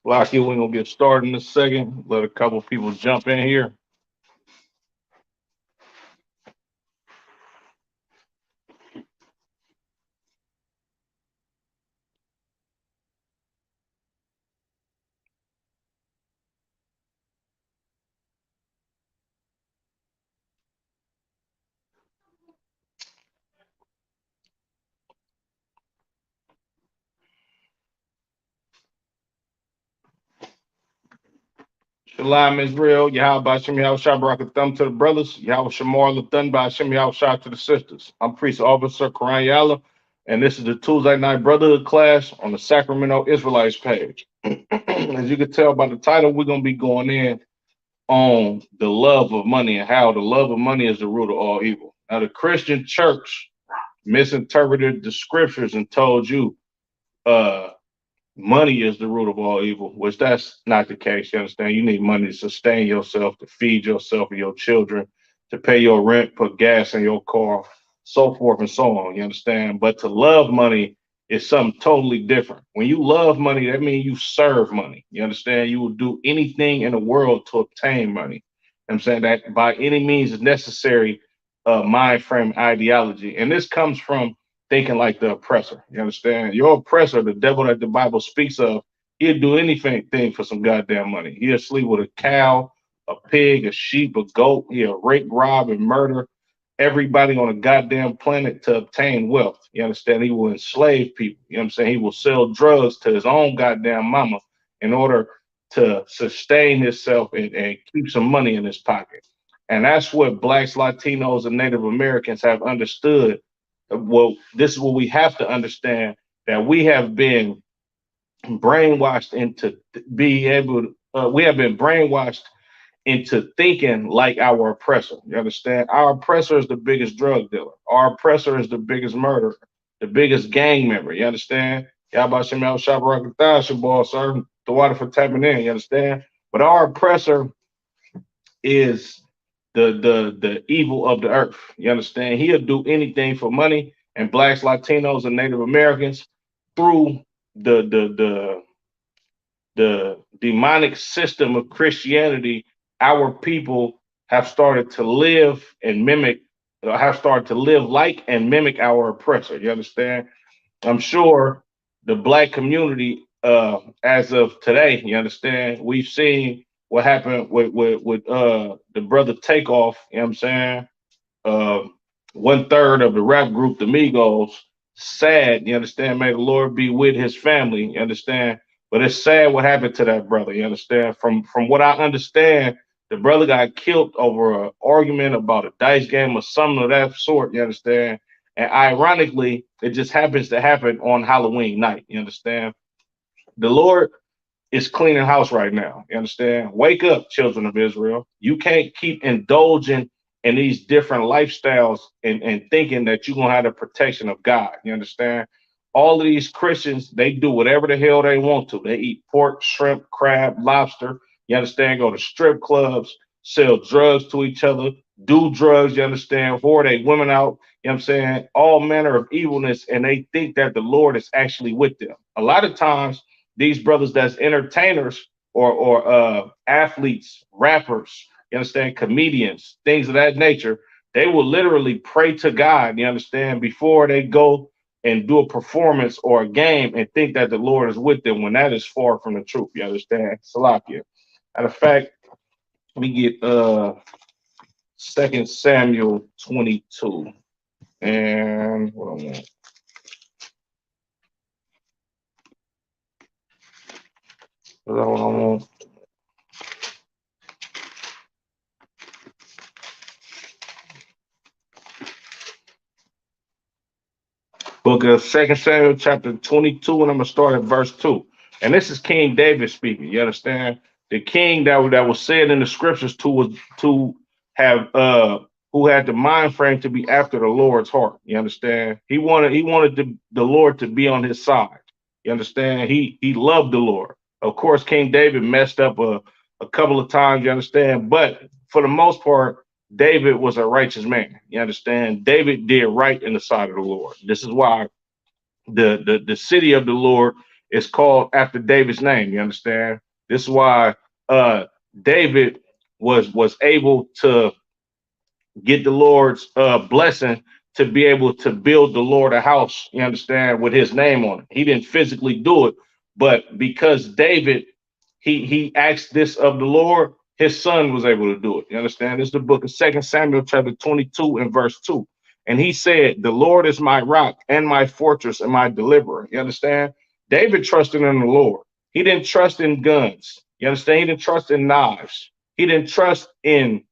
Blocky, we're gonna get started in a second. Let a couple people jump in here. Shalom Israel, Yahweh Shem Yahweh Shah Barak Thumb to the brothers, Yahweh Shamar Lathan by Shem Yahweh Shah to the sisters. I'm Priest Officer Karan Yalla, and this is the Tuesday night Brotherhood class on the Sacramento Israelites page. As you can tell by the title, we're gonna be going in on the love of money and how the love of money is the root of all evil. Now, the Christian church misinterpreted the scriptures and told you uh money is the root of all evil, which that's not the case. You understand? You need money to sustain yourself, to feed yourself and your children, to pay your rent, put gas in your car, so forth and so on. You understand? But to love money is something totally different. When you love money, that means you serve money. You understand? You will do anything in the world to obtain money. I'm saying that by any means is necessary mind frame ideology. And this comes from thinking like the oppressor. You understand? Your oppressor, the devil that the Bible speaks of, he'll do anything for some goddamn money. He'll sleep with a cow, a pig, a sheep, a goat. He'll rape, rob, and murder everybody on a goddamn planet to obtain wealth. You understand? He will enslave people. You know what I'm saying? He will sell drugs to his own goddamn mama in order to sustain himself and keep some money in his pocket. And that's what blacks, Latinos, and Native Americans have understood. Well, this is what we have to understand, that we have been brainwashed into being able to, we have been brainwashed into thinking like our oppressor. You understand? Our oppressor is the biggest drug dealer. Our oppressor is the biggest murderer, the biggest gang member. You understand? Y'all Shemel Shabarak ball, sir. The water for tapping in, you understand? But our oppressor is the evil of the earth. You understand? He'll do anything for money, and blacks, Latinos, and Native Americans through the the demonic system of Christianity, our people have started to live and mimic, have started to live like and mimic our oppressor. You understand? I'm sure the black community, as of today, you understand, we've seen what happened with the brother Takeoff, you know what I'm saying? Uh, one third of the rap group, the Migos, sad, you understand? May the Lord be with his family, you understand? But it's sad what happened to that brother, you understand? From what I understand, the brother got killed over an argument about a dice game or something of that sort, you understand? And ironically, it just happens to happen on Halloween night. You understand? The Lord is cleaning house right now. You understand? Wake up, children of Israel. You can't keep indulging in these different lifestyles and thinking that you're going to have the protection of God. You understand? All of these Christians, they do whatever the hell they want to. They eat pork, shrimp, crab, lobster. You understand? Go to strip clubs, sell drugs to each other, do drugs, you understand? Whore they women out, you know what I'm saying? All manner of evilness, and they think that the Lord is actually with them. A lot of times, these brothers that's entertainers or athletes, rappers, you understand, comedians, things of that nature, they will literally pray to God, you understand, before they go and do a performance or a game and think that the Lord is with them when that is far from the truth. You understand? Salakia. Matter of fact, we get 2 Samuel 22. And what I want. What I want. Book of 2 Samuel chapter 22, and I'm gonna start at verse 2. And this is King David speaking. You understand? The king that was said in the scriptures to was to have who had the mind frame to be after the Lord's heart. You understand? He wanted the Lord to be on his side. You understand? He loved the Lord. Of course, King David messed up a couple of times, you understand, but for the most part, David was a righteous man. You understand? David did right in the sight of the Lord. This is why the city of the Lord is called after David's name. You understand? This is why uh David was able to get the Lord's blessing to be able to build the Lord a house, you understand, with his name on it. He didn't physically do it, but because David, he asked this of the Lord, his son was able to do it. You understand? This is the book of 2 Samuel, chapter 22, and verse 2. And he said, the Lord is my rock and my fortress and my deliverer. You understand? David trusted in the Lord. He didn't trust in guns. You understand? He didn't trust in knives. He didn't trust in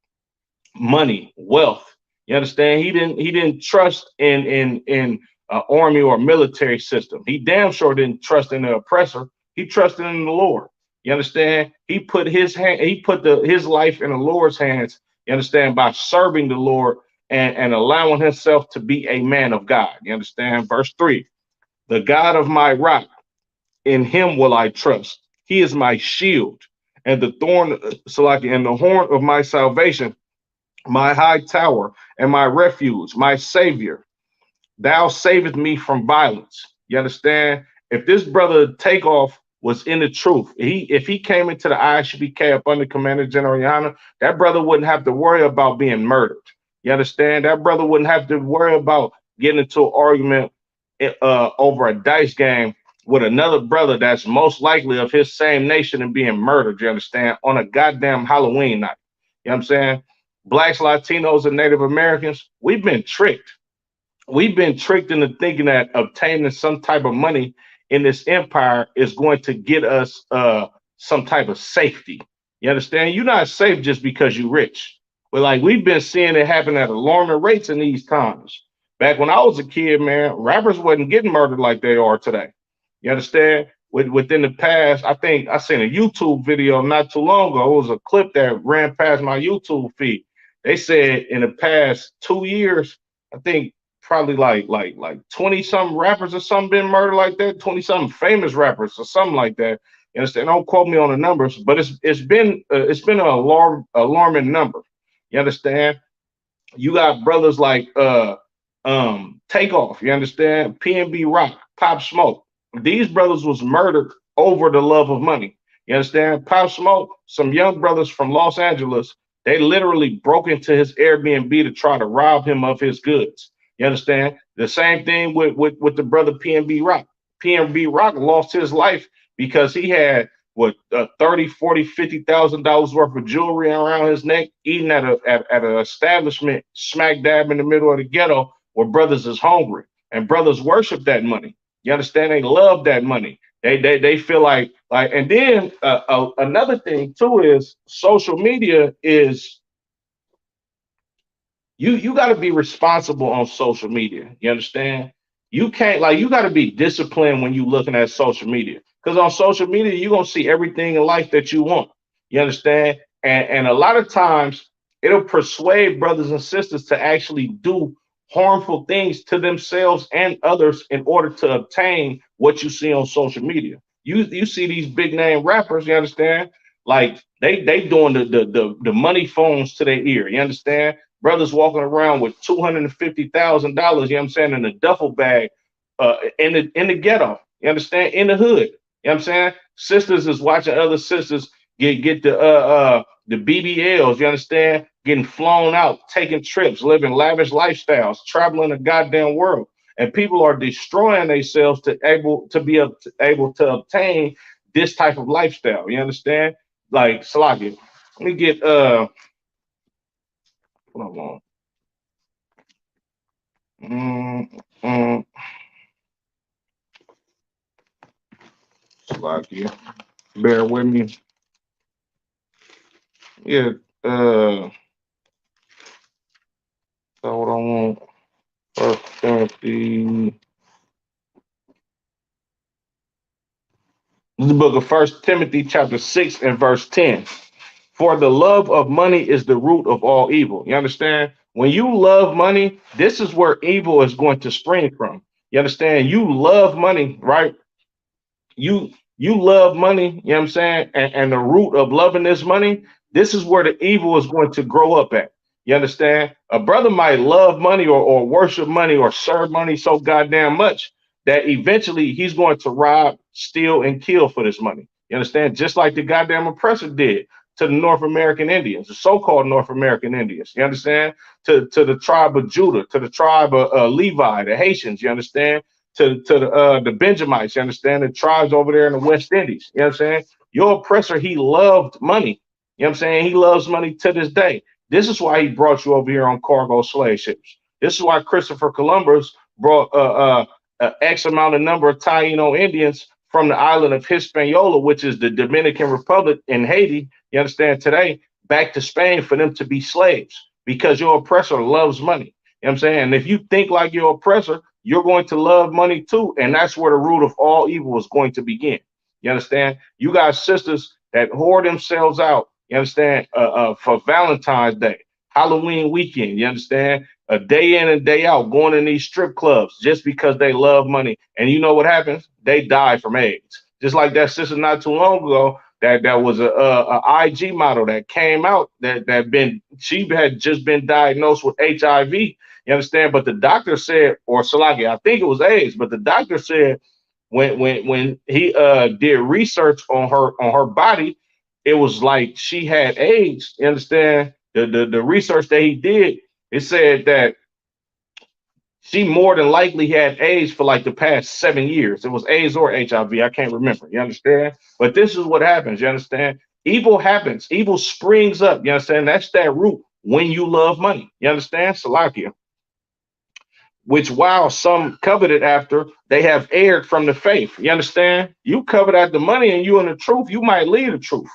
money, wealth. You understand? He didn't trust in army or military system. He damn sure didn't trust in the oppressor. He trusted in the Lord. You understand? He put his life in the Lord's hands. You understand? By serving the Lord and allowing himself to be a man of God. You understand? Verse 3. The God of my rock, in him will I trust. He is my shield and the thorn, Salaki, and the horn of my salvation, my high tower and my refuge, my savior. Thou savest me from violence. You understand? If this brother Takeoff was in the truth, if he came into the ISBK up under Commander General Yana, that brother wouldn't have to worry about being murdered. You understand? That brother wouldn't have to worry about getting into an argument over a dice game with another brother that's most likely of his same nation and being murdered. You understand? On a goddamn Halloween night. You know what I'm saying? Blacks, Latinos, and Native Americans, we've been tricked. We've been tricked into thinking that obtaining some type of money in this empire is going to get us some type of safety. You understand? You're not safe just because you're rich. But like we've been seeing it happen at alarming rates in these times. Back when I was a kid, man, rappers wasn't getting murdered like they are today. You understand? Within the past, I think I seen a YouTube video not too long ago. It was a clip that ran past my YouTube feed. They said in the past 2 years, I think probably like 20 something rappers or something been murdered like that, 20 something famous rappers or something like that. You understand? Don't quote me on the numbers, but it's been an alarming number. You understand? You got brothers like Takeoff, you understand? PNB Rock, Pop Smoke. These brothers was murdered over the love of money. You understand? Pop Smoke, some young brothers from Los Angeles, they literally broke into his Airbnb to try to rob him of his goods. You understand? The same thing with the brother PNB Rock. PNB Rock lost his life because he had what 30, 40, $50,000 worth of jewelry around his neck, eating at an establishment smack dab in the middle of the ghetto where brothers is hungry and brothers worship that money. You understand? They love that money. They feel like and then another thing too is social media is you got to be responsible on social media. You understand? You can't you got to be disciplined when you looking at social media because on social media you're gonna see everything in life that you want. You understand? And a lot of times it'll persuade brothers and sisters to actually do harmful things to themselves and others in order to obtain what you see on social media. You see these big name rappers, you understand? Like they doing the money phones to their ear. You understand? Brothers walking around with $250,000, you know what I'm saying, in a duffel bag in the ghetto. You understand? In the hood. You know what I'm saying? Sisters is watching other sisters get the BBLs, you understand? Getting flown out, taking trips, living lavish lifestyles, traveling the goddamn world. And people are destroying themselves to be able to obtain this type of lifestyle. You understand? Like Salaki, let me get hold on. Salaki, bear with me. Yeah, hold on. First Timothy. This is the book of First Timothy, chapter 6 and verse 10. For the love of money is the root of all evil. You understand? When you love money, this is where evil is going to spring from. You understand? You love money, right? You love money, you know what I'm saying? And the root of loving this money, this is where the evil is going to grow up at. You understand? A brother might love money or worship money or serve money so goddamn much, that eventually he's going to rob, steal, and kill for this money. You understand? Just like the goddamn oppressor did to the North American Indians, the so-called North American Indians. You understand? To the tribe of Judah, to the tribe of Levi, the Haitians. You understand? To the Benjamites. You understand? The tribes over there in the West Indies. You know what I'm saying? Your oppressor, he loved money. You know what I'm saying? He loves money to this day. This is why he brought you over here on cargo slave ships. This is why Christopher Columbus brought X amount of number of Taino Indians from the island of Hispaniola, which is the Dominican Republic in Haiti, you understand, today, back to Spain for them to be slaves because your oppressor loves money. You know what I'm saying? And if you think like your oppressor, you're going to love money too. And that's where the root of all evil is going to begin. You understand? You got sisters that whore themselves out, you understand, for Valentine's Day, Halloween weekend, you understand? A day in and day out going in these strip clubs just because they love money. And you know what happens? They die from AIDS. Just like that sister not too long ago that was a IG model that came out she had just been diagnosed with HIV. You understand? But the doctor said, or Salaki, I think it was AIDS, but the doctor said when he did research on her body, it was like she had AIDS. You understand? The research that he did, it said that she more than likely had AIDS for like the past 7 years. It was AIDS or HIV. I can't remember. You understand? But this is what happens. You understand? Evil happens. Evil springs up. You understand? That's that root when you love money. You understand? Salakia. Which while some coveted after, they have erred from the faith. You understand? You covet after money and you in the truth, you might leave the truth.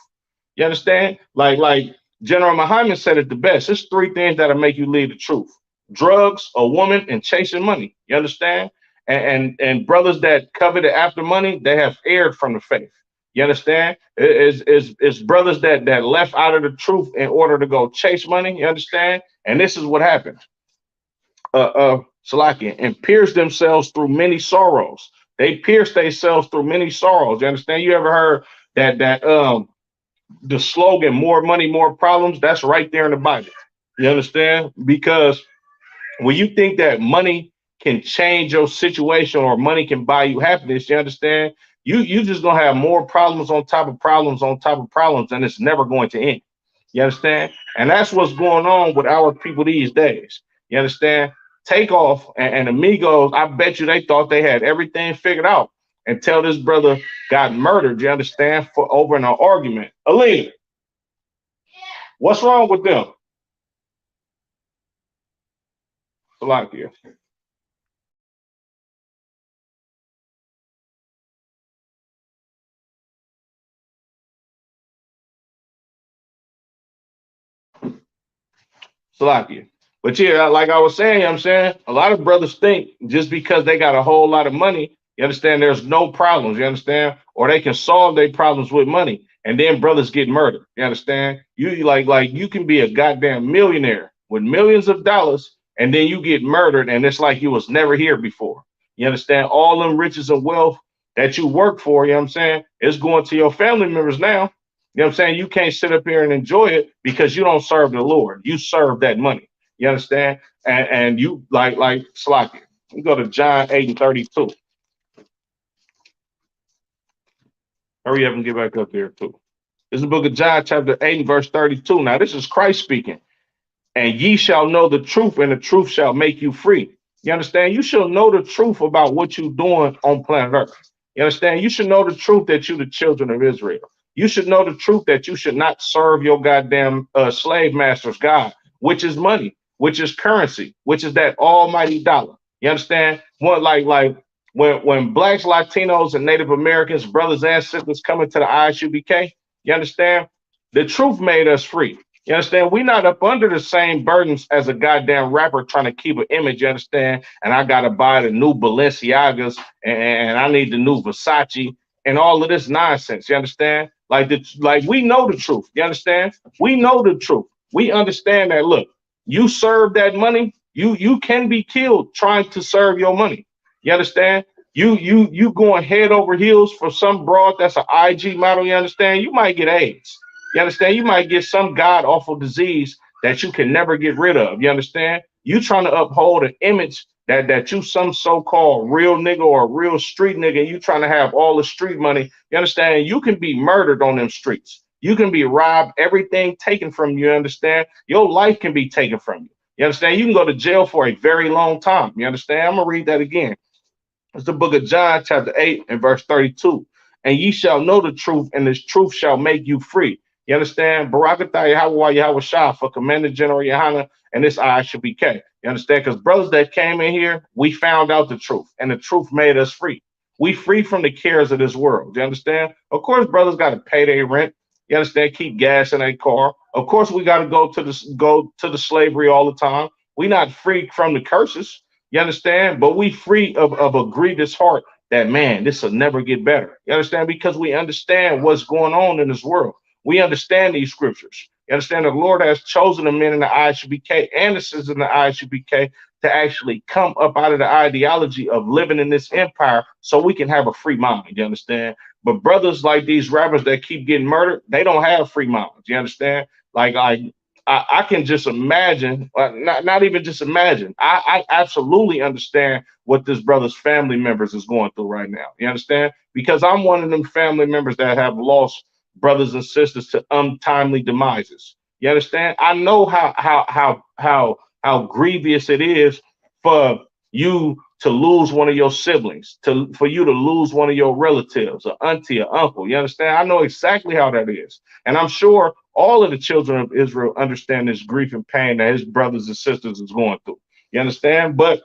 You understand? Like General Muhammad said it the best. There's three things that'll make you leave the truth: drugs, a woman, and chasing money. You understand? And brothers that coveted after money, they have erred from the faith. You understand? It's brothers that left out of the truth in order to go chase money. You understand? And this is what happened. Salakia, and pierce themselves through many sorrows. They pierce themselves through many sorrows. You understand? You ever heard that the slogan "more money, more problems"? That's right there in the Bible. You understand? Because when you think that money can change your situation or money can buy you happiness, you understand? You just gonna have more problems on top of problems on top of problems, and it's never going to end. You understand? And that's what's going on with our people these days. You understand? Takeoff and Amigos, I bet you they thought they had everything figured out until this brother got murdered. You understand? For over an argument. Alina, what's wrong with them? Salakia. Salakia. But yeah, like I was saying, I'm saying a lot of brothers think just because they got a whole lot of money, you understand, there's no problems, you understand, or they can solve their problems with money, and then brothers get murdered. You understand? You like you can be a goddamn millionaire with millions of dollars, and then you get murdered, and it's like you was never here before. You understand? All them riches and wealth that you work for, you know what I'm saying, is going to your family members now. You know what I'm saying? You can't sit up here and enjoy it because you don't serve the Lord. You serve that money. You understand? And you like Slocky. You go to John 8 and 32. Hurry up and get back up there too. This is the book of John, chapter 8 and verse 32. Now, this is Christ speaking. And ye shall know the truth, and the truth shall make you free. You understand? You shall know the truth about what you're doing on planet Earth. You understand? You should know the truth that you're the children of Israel. You should know the truth that you should not serve your goddamn slave master's God, which is money, which is currency, which is that almighty dollar. You understand? What like when blacks, Latinos, and Native Americans, brothers and sisters come into the ISUBK, you understand? The truth made us free. You understand? We're not up under the same burdens as a goddamn rapper trying to keep an image, you understand? And I gotta buy the new Balenciagas and I need the new Versace and all of this nonsense. You understand? Like we know the truth. You understand? We know the truth. We understand that. Look, you serve that money, you can be killed trying to serve your money. You understand? You going head over heels for some broad that's an IG model. You understand? You might get AIDS. You understand? You might get some god awful disease that you can never get rid of. You understand? You trying to uphold an image that you some so-called real nigga or a real street nigga, and you trying to have all the street money, you understand? You can be murdered on them streets. You can be robbed, everything taken from you, you understand? Your life can be taken from you. You understand? You can go to jail for a very long time. You understand? I'm gonna read that again. It's the book of John, chapter 8, and verse 32. And ye shall know the truth, and this truth shall make you free. You understand? Barakatah Yahweh Yahweh Shah for Commander General Yohana, and this I should be K. You understand? Because brothers that came in here, we found out the truth, and the truth made us free. We free from the cares of this world. You understand? Of course, brothers got to pay their rent. You understand? Keep gas in their car. Of course, we got to go to the slavery all the time. We not free from the curses. You understand? But we free of a grievous heart that, man, this will never get better. You understand? Because we understand what's going on in this world. We understand these scriptures. You understand the Lord has chosen the men in the ISUBK and the sisters in the ISUBK to actually come up out of the ideology of living in this empire so we can have a free mind. You understand? But brothers like these rappers that keep getting murdered, they don't have free minds. You understand? I can just imagine, not even just imagine. I absolutely understand what this brother's family members is going through right now. You understand? Because I'm one of them family members that have lost brothers and sisters to untimely demises. You understand? I know how grievous it is for you to lose one of your siblings, for you to lose one of your relatives, or auntie, or uncle. You understand? I know exactly how that is, and I'm sure all of the children of Israel understand this grief and pain that his brothers and sisters is going through. You understand? But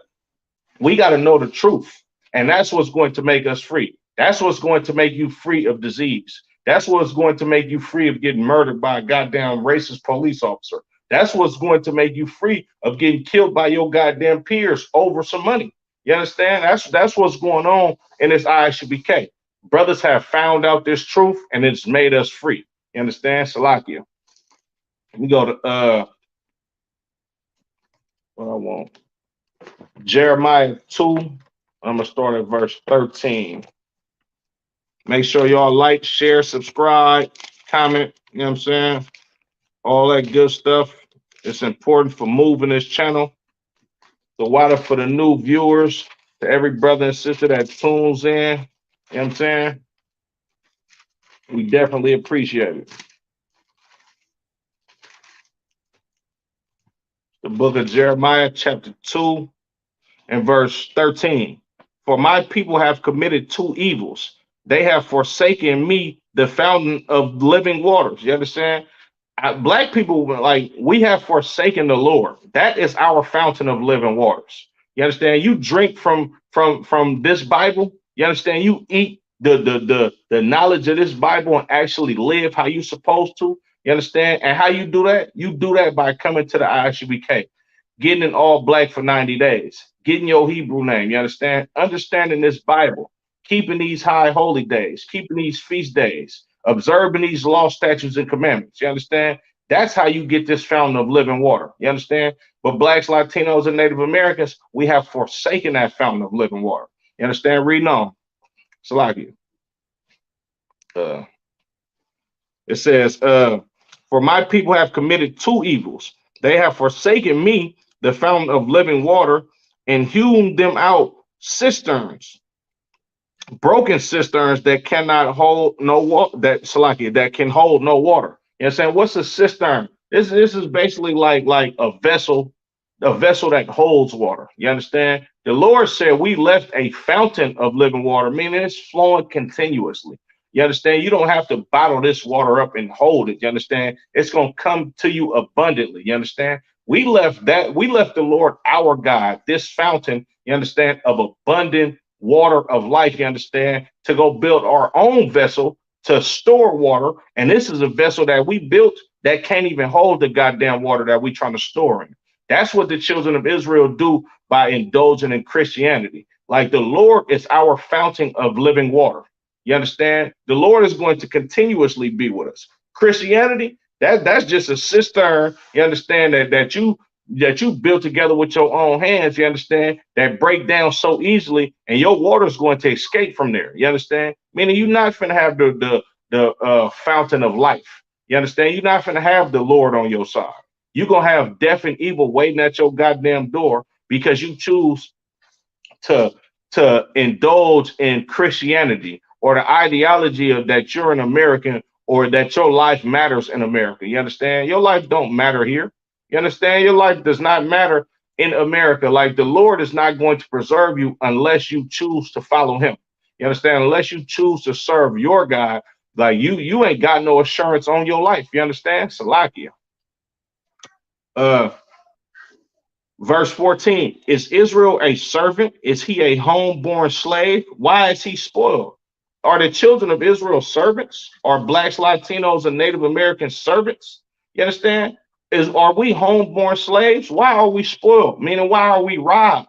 we got to know the truth. And that's what's going to make us free. That's what's going to make you free of disease. That's what's going to make you free of getting murdered by a goddamn racist police officer. That's what's going to make you free of getting killed by your goddamn peers over some money. You understand? That's what's going on in this ISUBK. Brothers have found out this truth and it's made us free. You understand? Salakia. We go to what I want. Jeremiah 2. I'm gonna start at verse 13. Make sure y'all like, share, subscribe, comment, you know what I'm saying? All that good stuff. It's important for moving this channel. The water for the new viewers, to every brother and sister that tunes in, you know what I'm saying? We definitely appreciate it. The book of Jeremiah, chapter 2, and verse 13. For my people have committed two evils. They have forsaken me, the fountain of living waters. You understand? Black people, like, we have forsaken the Lord. That is our fountain of living waters. You understand? You drink from this Bible. You understand? You eat the knowledge of this Bible and actually live how you supposed to. You understand? And how you do that? You do that by coming to the ISUBK, getting in all black for 90 days, getting your Hebrew name. You understand? Understanding this Bible, keeping these high holy days, keeping these feast days, observing these law, statutes, and commandments. You understand? That's how you get this fountain of living water. You understand? But blacks, Latinos, and Native Americans, we have forsaken that fountain of living water. You understand? Reading on. Salakia. It says, for my people have committed two evils. They have forsaken me, the fountain of living water, and hewn them out cisterns, broken cisterns that cannot hold no water, that can hold no water. You know what I'm saying? What's a cistern? This is basically like a vessel that holds water. You understand? The Lord said we left a fountain of living water, meaning it's flowing continuously. You understand? You don't have to bottle this water up and hold it. You understand? It's going to come to you abundantly. You understand? We left the Lord our God, this fountain, you understand, of abundant water of life, you understand, to go build our own vessel to store water. And this is a vessel that we built that can't even hold the goddamn water that we trying to store in. That's what the children of Israel do by indulging in Christianity. Like, the Lord is our fountain of living water. You understand? The Lord is going to continuously be with us. Christianity, that's just a cistern. You understand that you built together with your own hands. You understand, that break down so easily, and your water is going to escape from there. You understand? Meaning you're not going to have the fountain of life. You understand? You're not going to have the Lord on your side. You're gonna have death and evil waiting at your goddamn door because you choose to indulge in Christianity or the ideology of that you're an American or that your life matters in America. You understand? Your life don't matter here. You understand? Your life does not matter in America. Like the Lord is not going to preserve you unless you choose to follow him. You understand? Unless you choose to serve your God, like you ain't got no assurance on your life. You understand? Salakia. Uh Verse 14, is Israel a servant? Is he a homeborn slave? Why is he spoiled? Are the children of Israel servants? Are blacks, Latinos, and Native Americans servants? You understand? Are we homeborn slaves? Why are we spoiled? Meaning, why are we robbed?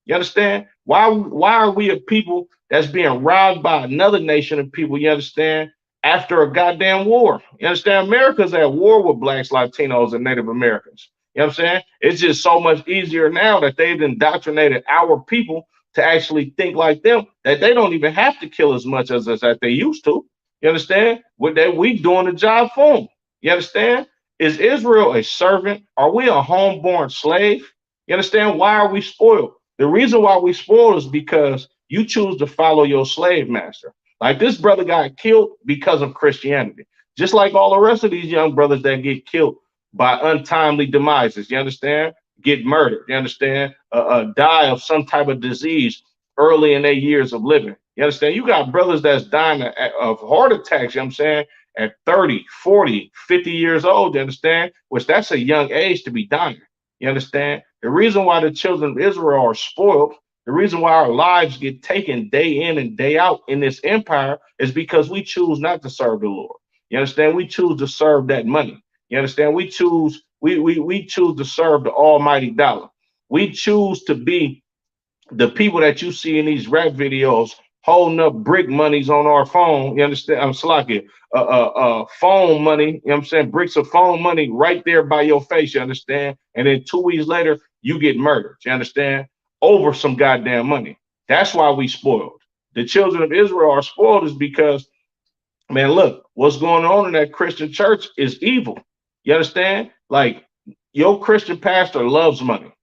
You understand? Why are we a people that's being robbed by another nation of people, you understand, after a goddamn war? You understand? America's at war with blacks, Latinos, and Native Americans. You know what I'm saying? It's just so much easier now that they've indoctrinated our people to actually think like them, that they don't even have to kill as much as us as they used to. You understand? What that we doing the job for them. You understand? Is Israel a servant? Are we a homeborn slave? You understand? Why are we spoiled? The reason why we spoiled is because you choose to follow your slave master. Like this brother got killed because of Christianity, just like all the rest of these young brothers that get killed by untimely demises. You understand? Get murdered. You understand? Die of some type of disease early in their years of living. You understand? You got brothers that's dying of heart attacks. You know what I'm saying? At 30, 40, 50 years old. You understand? Which that's a young age to be dying. You understand? The reason why the children of Israel are spoiled, the reason why our lives get taken day in and day out in this empire is because we choose not to serve the Lord. You understand? We choose to serve that money. You understand? We choose to serve the almighty dollar. We choose to be the people that you see in these rap videos holding up brick monies on our phone. You understand? I'm slacking. Phone money. You know what I'm saying? Bricks of phone money right there by your face. You understand? And then 2 weeks later, you get murdered. You understand? Over some goddamn money. That's why we spoiled. The children of Israel are spoiled is because, man, look, what's going on in that Christian church is evil. You understand? Like your Christian pastor loves money.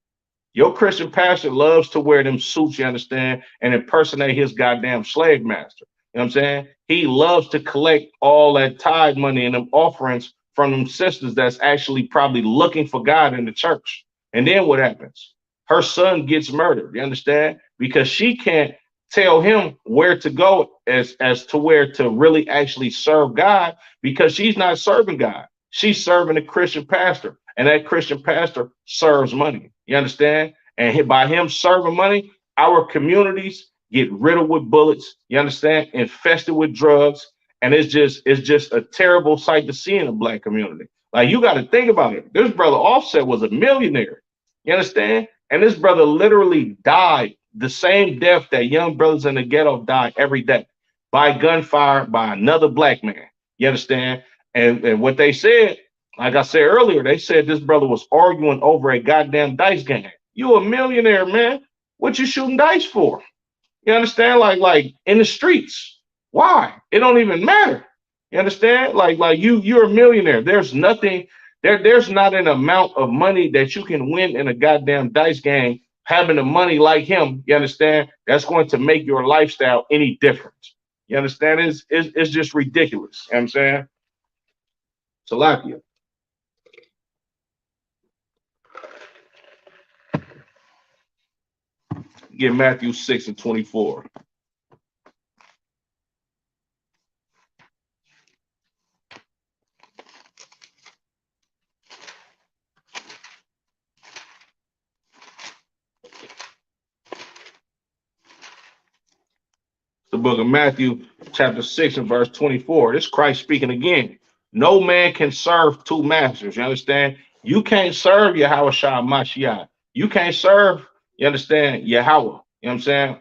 Your Christian pastor loves to wear them suits, you understand, and impersonate his goddamn slave master. You know what I'm saying? He loves to collect all that tithe money and them offerings from them sisters that's actually probably looking for God in the church. And then what happens? Her son gets murdered, you understand? Because she can't tell him where to go as to where to really actually serve God because she's not serving God. She's serving a Christian pastor, and that Christian pastor serves money. You understand? And by him serving money, our communities get riddled with bullets. You understand? Infested with drugs, and it's just a terrible sight to see in the black community. Like you got to think about it. This brother Offset was a millionaire. You understand? And this brother literally died the same death that young brothers in the ghetto die every day by gunfire by another black man. You understand? And what they said, like I said earlier, they said this brother was arguing over a goddamn dice game. You a millionaire, man. What you shooting dice for? You understand? Like in the streets. Why? It don't even matter. You understand? Like you're a millionaire. There's nothing there's not an amount of money that you can win in a goddamn dice game having the money like him. You understand? That's going to make your lifestyle any different. You understand? It's just ridiculous. You know what I'm saying? Salakia. Get Matthew 6 and 24. The book of Matthew, chapter 6 and verse 24. This is Christ speaking again. No man can serve two masters. You understand? You can't serve Yahweh Shah Mashiach. You can't serve, you understand, Yahweh. You know what I'm saying?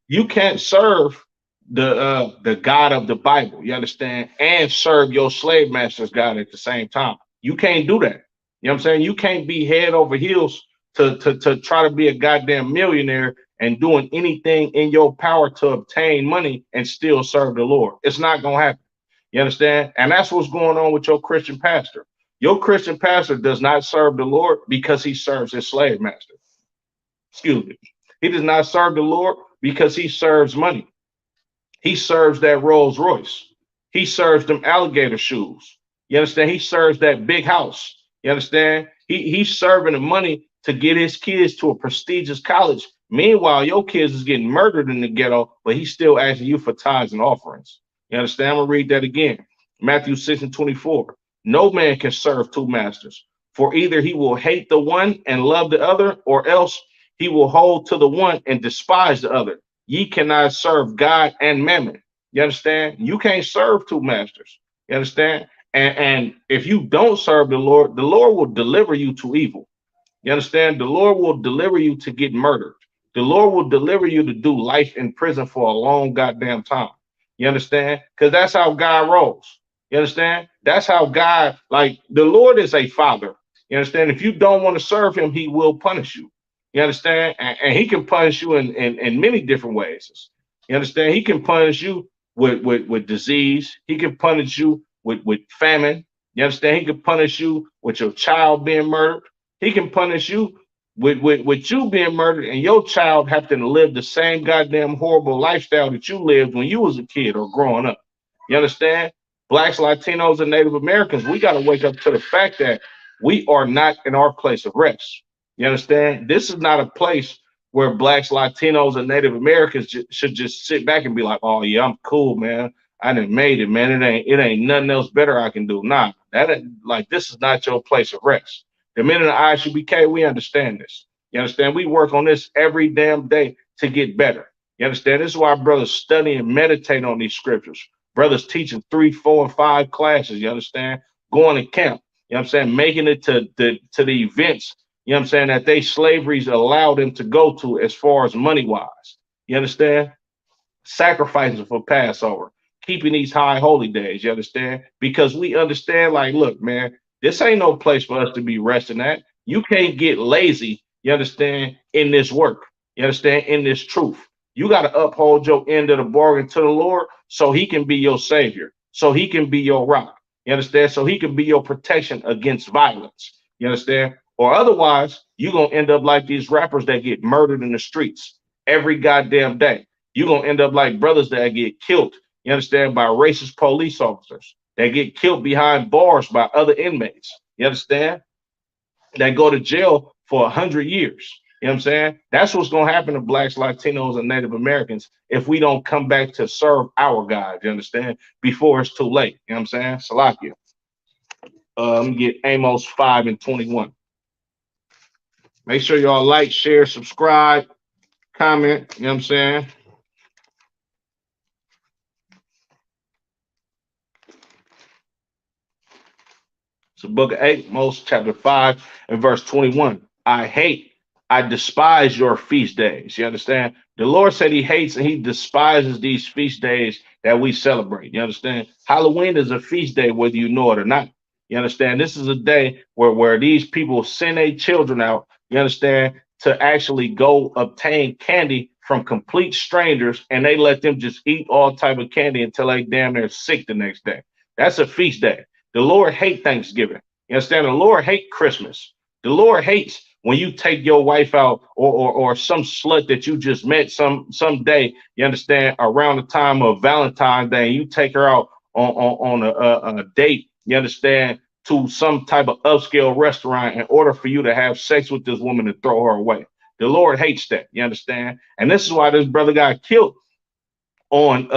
You can't serve the God of the Bible, you understand, and serve your slave master's God at the same time. You can't do that. You know what I'm saying? You can't be head over heels to try to be a goddamn millionaire and doing anything in your power to obtain money and still serve the Lord. It's not gonna happen. You understand? And that's what's going on with your Christian pastor. Your Christian pastor does not serve the Lord because he serves his slave master. Excuse me. He does not serve the Lord because he serves money. He serves that Rolls Royce. He serves them alligator shoes. You understand? He serves that big house. You understand? He's serving the money to get his kids to a prestigious college. Meanwhile, your kids is getting murdered in the ghetto, but he's still asking you for tithes and offerings. You understand? I'm gonna read that again. Matthew 6 and 24. No man can serve two masters, for either he will hate the one and love the other, or else he will hold to the one and despise the other. Ye cannot serve God and mammon. You understand? You can't serve two masters. You understand? And if you don't serve the Lord will deliver you to evil. You understand? The Lord will deliver you to get murdered. The Lord will deliver you to do life in prison for a long goddamn time. You understand? Because that's how God rolls. You understand? That's how God, like the Lord is a father. You understand? If you don't want to serve him, he will punish you. You understand? And he can punish you in many different ways. You understand? He can punish you with disease. He can punish you with famine. You understand? He can punish you with your child being murdered. He can punish you with you being murdered and your child having to live the same goddamn horrible lifestyle that you lived when you was a kid or growing up. You understand? Blacks, Latinos, and Native Americans, we got to wake up to the fact that we are not in our place of rest. You understand? This is not a place where blacks, Latinos, and Native Americans should just sit back and be like, "Oh yeah, I'm cool, man. I done made it, man. It ain't nothing else better I can do." Nah, that ain't, like this is not your place of rest. The men in the ISUBK, we understand this. You understand? We work on this every damn day to get better. You understand? This is why brothers study and meditate on these scriptures. Brothers teaching 3, 4, and 5 classes. You understand? Going to camp. You know what I'm saying? Making it to the events, you know what I'm saying, that they slaveries allowed them to go to as far as money wise. You understand? Sacrificing for Passover, keeping these high holy days, you understand? Because we understand, like, look, man, this ain't no place for us to be resting at. You can't get lazy, you understand, in this work, you understand, in this truth. You got to uphold your end of the bargain to the Lord so he can be your savior, so he can be your rock, you understand? So he can be your protection against violence, you understand? Or otherwise, you're going to end up like these rappers that get murdered in the streets every goddamn day. You're going to end up like brothers that get killed, you understand, by racist police officers, that get killed behind bars by other inmates, you understand, that go to jail for 100 years. You know what I'm saying? That's what's going to happen to blacks, Latinos, and Native Americans if we don't come back to serve our God, you understand, before it's too late. You know what I'm saying? Salakia. Let me get Amos 5 and 21. Make sure y'all like, share, subscribe, comment. You know what I'm saying? It's the book of Amos, chapter 5, and verse 21. I despise your feast days. You understand? The Lord said he hates and he despises these feast days that we celebrate. You understand? Halloween is a feast day, whether you know it or not. You understand? This is a day where these people send their children out, you understand, to actually go obtain candy from complete strangers, and they let them just eat all type of candy until they damn near sick the next day. That's a feast day. The Lord hate Thanksgiving. You understand? The Lord hate Christmas. The Lord hates when you take your wife out or some slut that you just met some day, you understand, around the time of Valentine's Day, and you take her out on a date, you understand, to some type of upscale restaurant in order for you to have sex with this woman and throw her away. The Lord hates that, you understand? And this is why this brother got killed on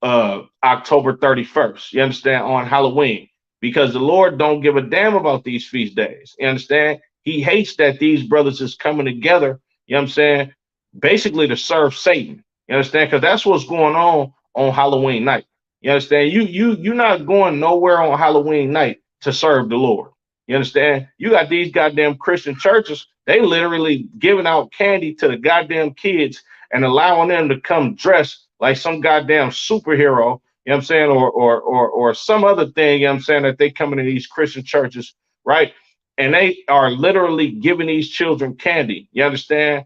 October 31st, you understand, on Halloween, because the Lord don't give a damn about these feast days. You understand? He hates that these brothers is coming together, you know what I'm saying, basically to serve Satan. You understand? Because that's what's going on Halloween night. You understand? You're not going nowhere on Halloween night to serve the Lord. You understand? You got these goddamn Christian churches, they literally giving out candy to the goddamn kids and allowing them to come dressed like some goddamn superhero, you know what I'm saying, or some other thing, you know what I'm saying, that they come into these Christian churches, right? And they are literally giving these children candy. You understand?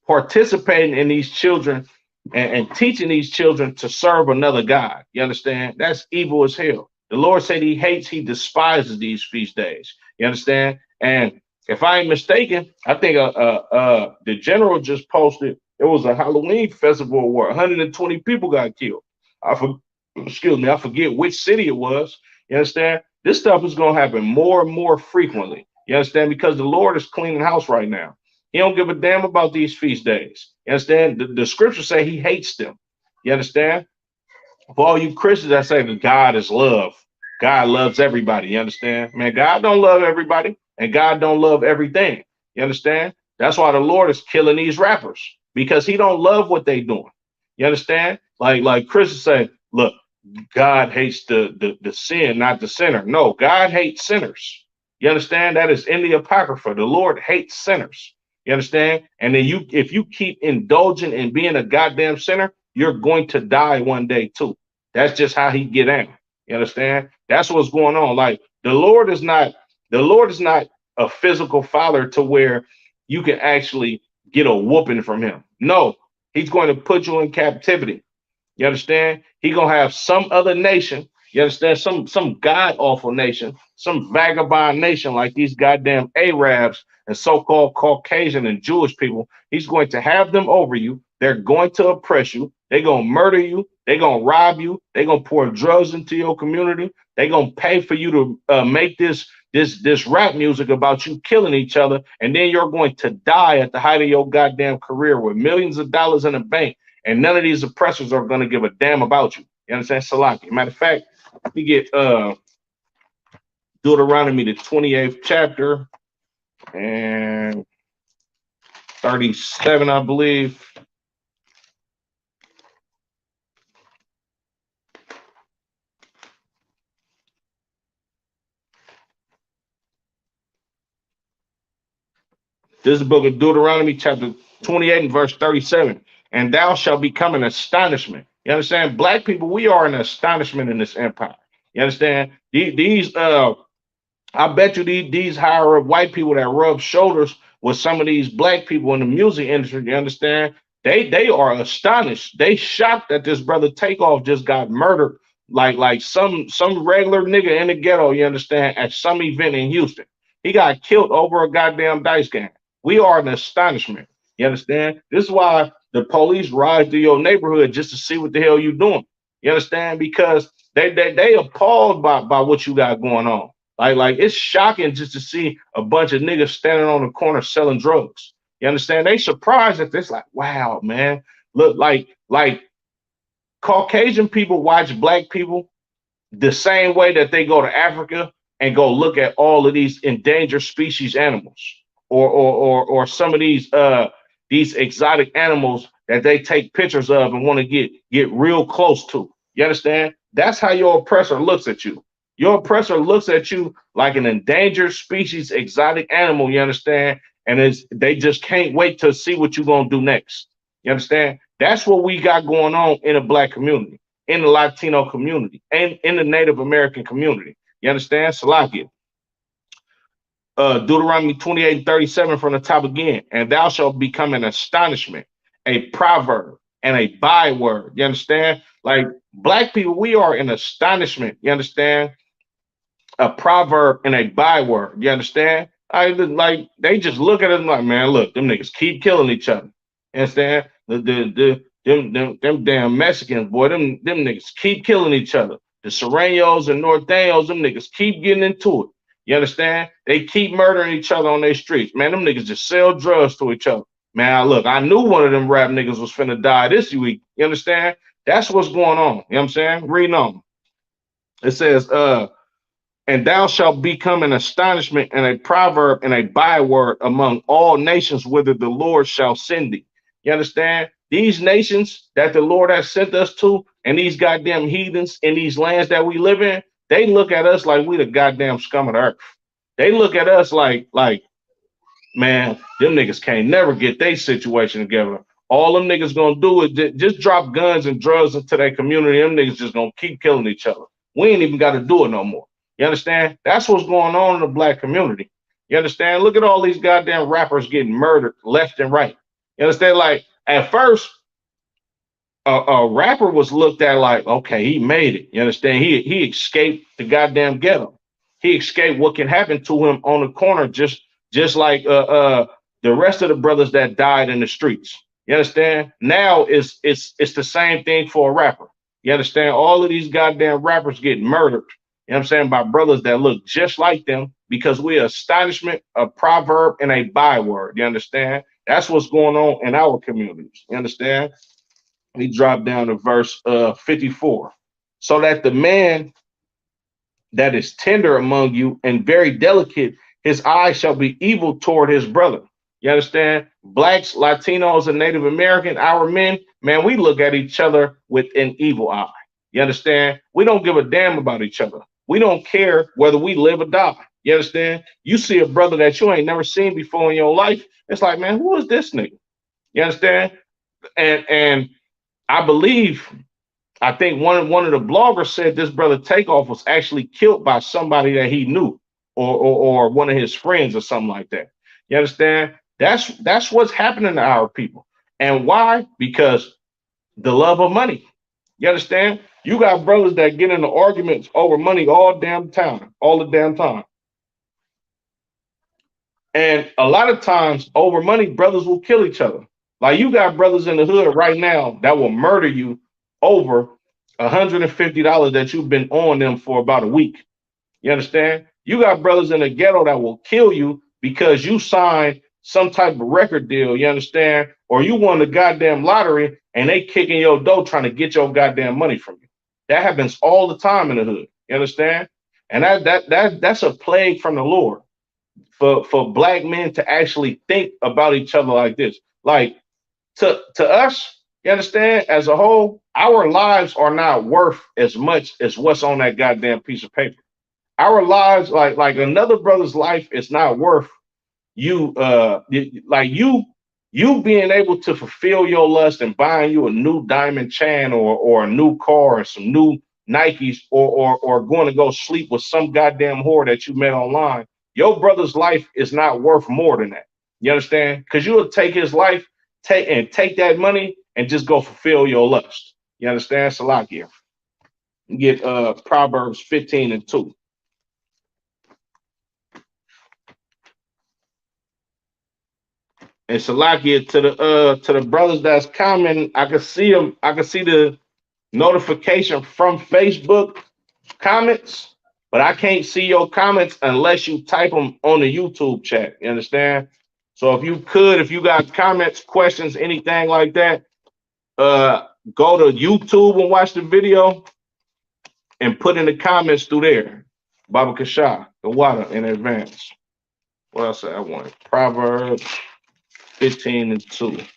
Participating in these children and teaching these children to serve another God. You understand? That's evil as hell. The Lord said he hates, he despises these feast days. You understand? And If I ain't mistaken, I think the general just posted it was a Halloween festival where 120 people got killed. I for, excuse me, I forget which city it was. You understand? This stuff is gonna happen more and more frequently. You understand? Because the Lord is cleaning house right now. He don't give a damn about these feast days. You understand? The scriptures say he hates them. You understand? For all you Christians that say that God is love, God loves everybody. You understand? Man, God don't love everybody, and God don't love everything. You understand? That's why the Lord is killing these rappers because He don't love what they doing. You understand? Like Christians say, look, God hates the sin, not the sinner. No, God hates sinners. You understand? That is in the Apocrypha. The Lord hates sinners. You understand? And then if you keep indulging in being a goddamn sinner, you're going to die one day too. That's just how he get in. You understand? That's what's going on. Like the Lord is not a physical father to where you can actually get a whooping from him. No, he's going to put you in captivity. You understand? He gonna have some other nation. You understand? Some god awful nation, some vagabond nation like these goddamn Arabs and so-called Caucasian and Jewish people. He's going to have them over you. They're going to oppress you. They're gonna murder you. They're gonna rob you. They're gonna pour drugs into your community. They're gonna pay for you to make this rap music about you killing each other, and then you're going to die at the height of your goddamn career with millions of dollars in the bank, and none of these oppressors are going to give a damn about you. You understand? Salaki. Matter of fact, we get Deuteronomy, the 28th chapter, and 37, I believe. This is the book of Deuteronomy, chapter 28 and verse 37. And thou shalt become an astonishment. You understand? Black people, we are an astonishment in this empire. You understand? These I bet you these higher up white people that rub shoulders with some of these black people in the music industry, you understand? They are astonished. They shocked that this brother Takeoff just got murdered like some regular nigga in the ghetto, you understand, at some event in Houston. He got killed over a goddamn dice game. We are an astonishment. You understand? This is why the police ride through your neighborhood just to see what the hell you doing. You understand? Because they appalled by what you got going on. Like it's shocking just to see a bunch of niggas standing on the corner selling drugs. You understand? They surprised at this, like, wow, man. Look, like Caucasian people watch black people the same way that they go to Africa and go look at all of these endangered species animals, or some of these exotic animals that they take pictures of and want to get real close to. You understand? That's how your oppressor looks at you. Your oppressor looks at you like an endangered species, exotic animal. You understand? And they just can't wait to see what you're gonna do next. You understand? That's what we got going on in the black community, in the Latino community, and in the Native American community. You understand? Salakia. Deuteronomy 28:37 from the top again. And thou shalt become an astonishment, a proverb, and a byword. You understand? Like black people, we are an astonishment. You understand? A proverb and a byword. You understand? I like they just look at us like, man, look, them niggas keep killing each other. You understand? Them damn Mexicans, boy, them niggas keep killing each other. The Serranos and Norteños, them niggas keep getting into it. You understand? They keep murdering each other on their streets. Man, them niggas just sell drugs to each other. Man, look, I knew one of them rap niggas was finna die this week. You understand? That's what's going on. You know what I'm saying? Reading on. It says, and thou shalt become an astonishment and a proverb and a byword among all nations whither the Lord shall send thee. You understand? These nations that the Lord has sent us to, and these goddamn heathens in these lands that we live in, they look at us like we the goddamn scum of the earth. They look at us like, man, them niggas can't never get their situation together. All them niggas gonna do is just drop guns and drugs into their community. Them niggas just gonna keep killing each other. We ain't even got to do it no more. You understand? That's what's going on in the black community. You understand? Look at all these goddamn rappers getting murdered left and right. You understand? Like at first, a rapper was looked at like, okay, he made it. You understand? He escaped the goddamn ghetto. He escaped what can happen to him on the corner just like the rest of the brothers that died in the streets. You understand? Now it's the same thing for a rapper. You understand? All of these goddamn rappers get murdered. You know what I'm saying? By brothers that look just like them because we're astonishment, a proverb, and a byword. You understand? That's what's going on in our communities. You understand? He dropped down to verse 54. So that the man that is tender among you and very delicate, his eye shall be evil toward his brother. You understand? Blacks, Latinos, and Native American, our men, man, we look at each other with an evil eye. You understand? We don't give a damn about each other. We don't care whether we live or die. You understand? You see a brother that you ain't never seen before in your life. It's like, man, who is this nigga? You understand? And I believe I think one of the bloggers said this brother Takeoff was actually killed by somebody that he knew or one of his friends or something like that. You understand? That's what's happening to our people. And why? Because the love of money. You understand? You got brothers that get into arguments over money all damn time, all the damn time. And a lot of times over money, brothers will kill each other. Like you got brothers in the hood right now that will murder you over $150 that you've been on them for about a week. You understand? You got brothers in the ghetto that will kill you because you signed some type of record deal, you understand? Or you won the goddamn lottery and they kicking your door trying to get your goddamn money from you. That happens all the time in the hood. You understand? And that's a plague from the Lord for black men to actually think about each other like this. Like to us, you understand, as a whole, our lives are not worth as much as what's on that goddamn piece of paper. Our lives, like another brother's life, is not worth you like you being able to fulfill your lust and buying you a new diamond chain or a new car or some new Nikes or going to go sleep with some goddamn whore that you met online. Your brother's life is not worth more than that. You understand? Because you will take his life, take that money and just go fulfill your lust. You understand? Salakia. Get Proverbs 15:2. And Salakia to the brothers that's commenting, I can see them. I can see the notification from Facebook comments, but I can't see your comments unless you type them on the YouTube chat. You understand? So if you got comments, questions, anything like that, go to YouTube and watch the video and put in the comments through there. Baba Kasha, the water in advance. What else I want? Proverbs 15:2.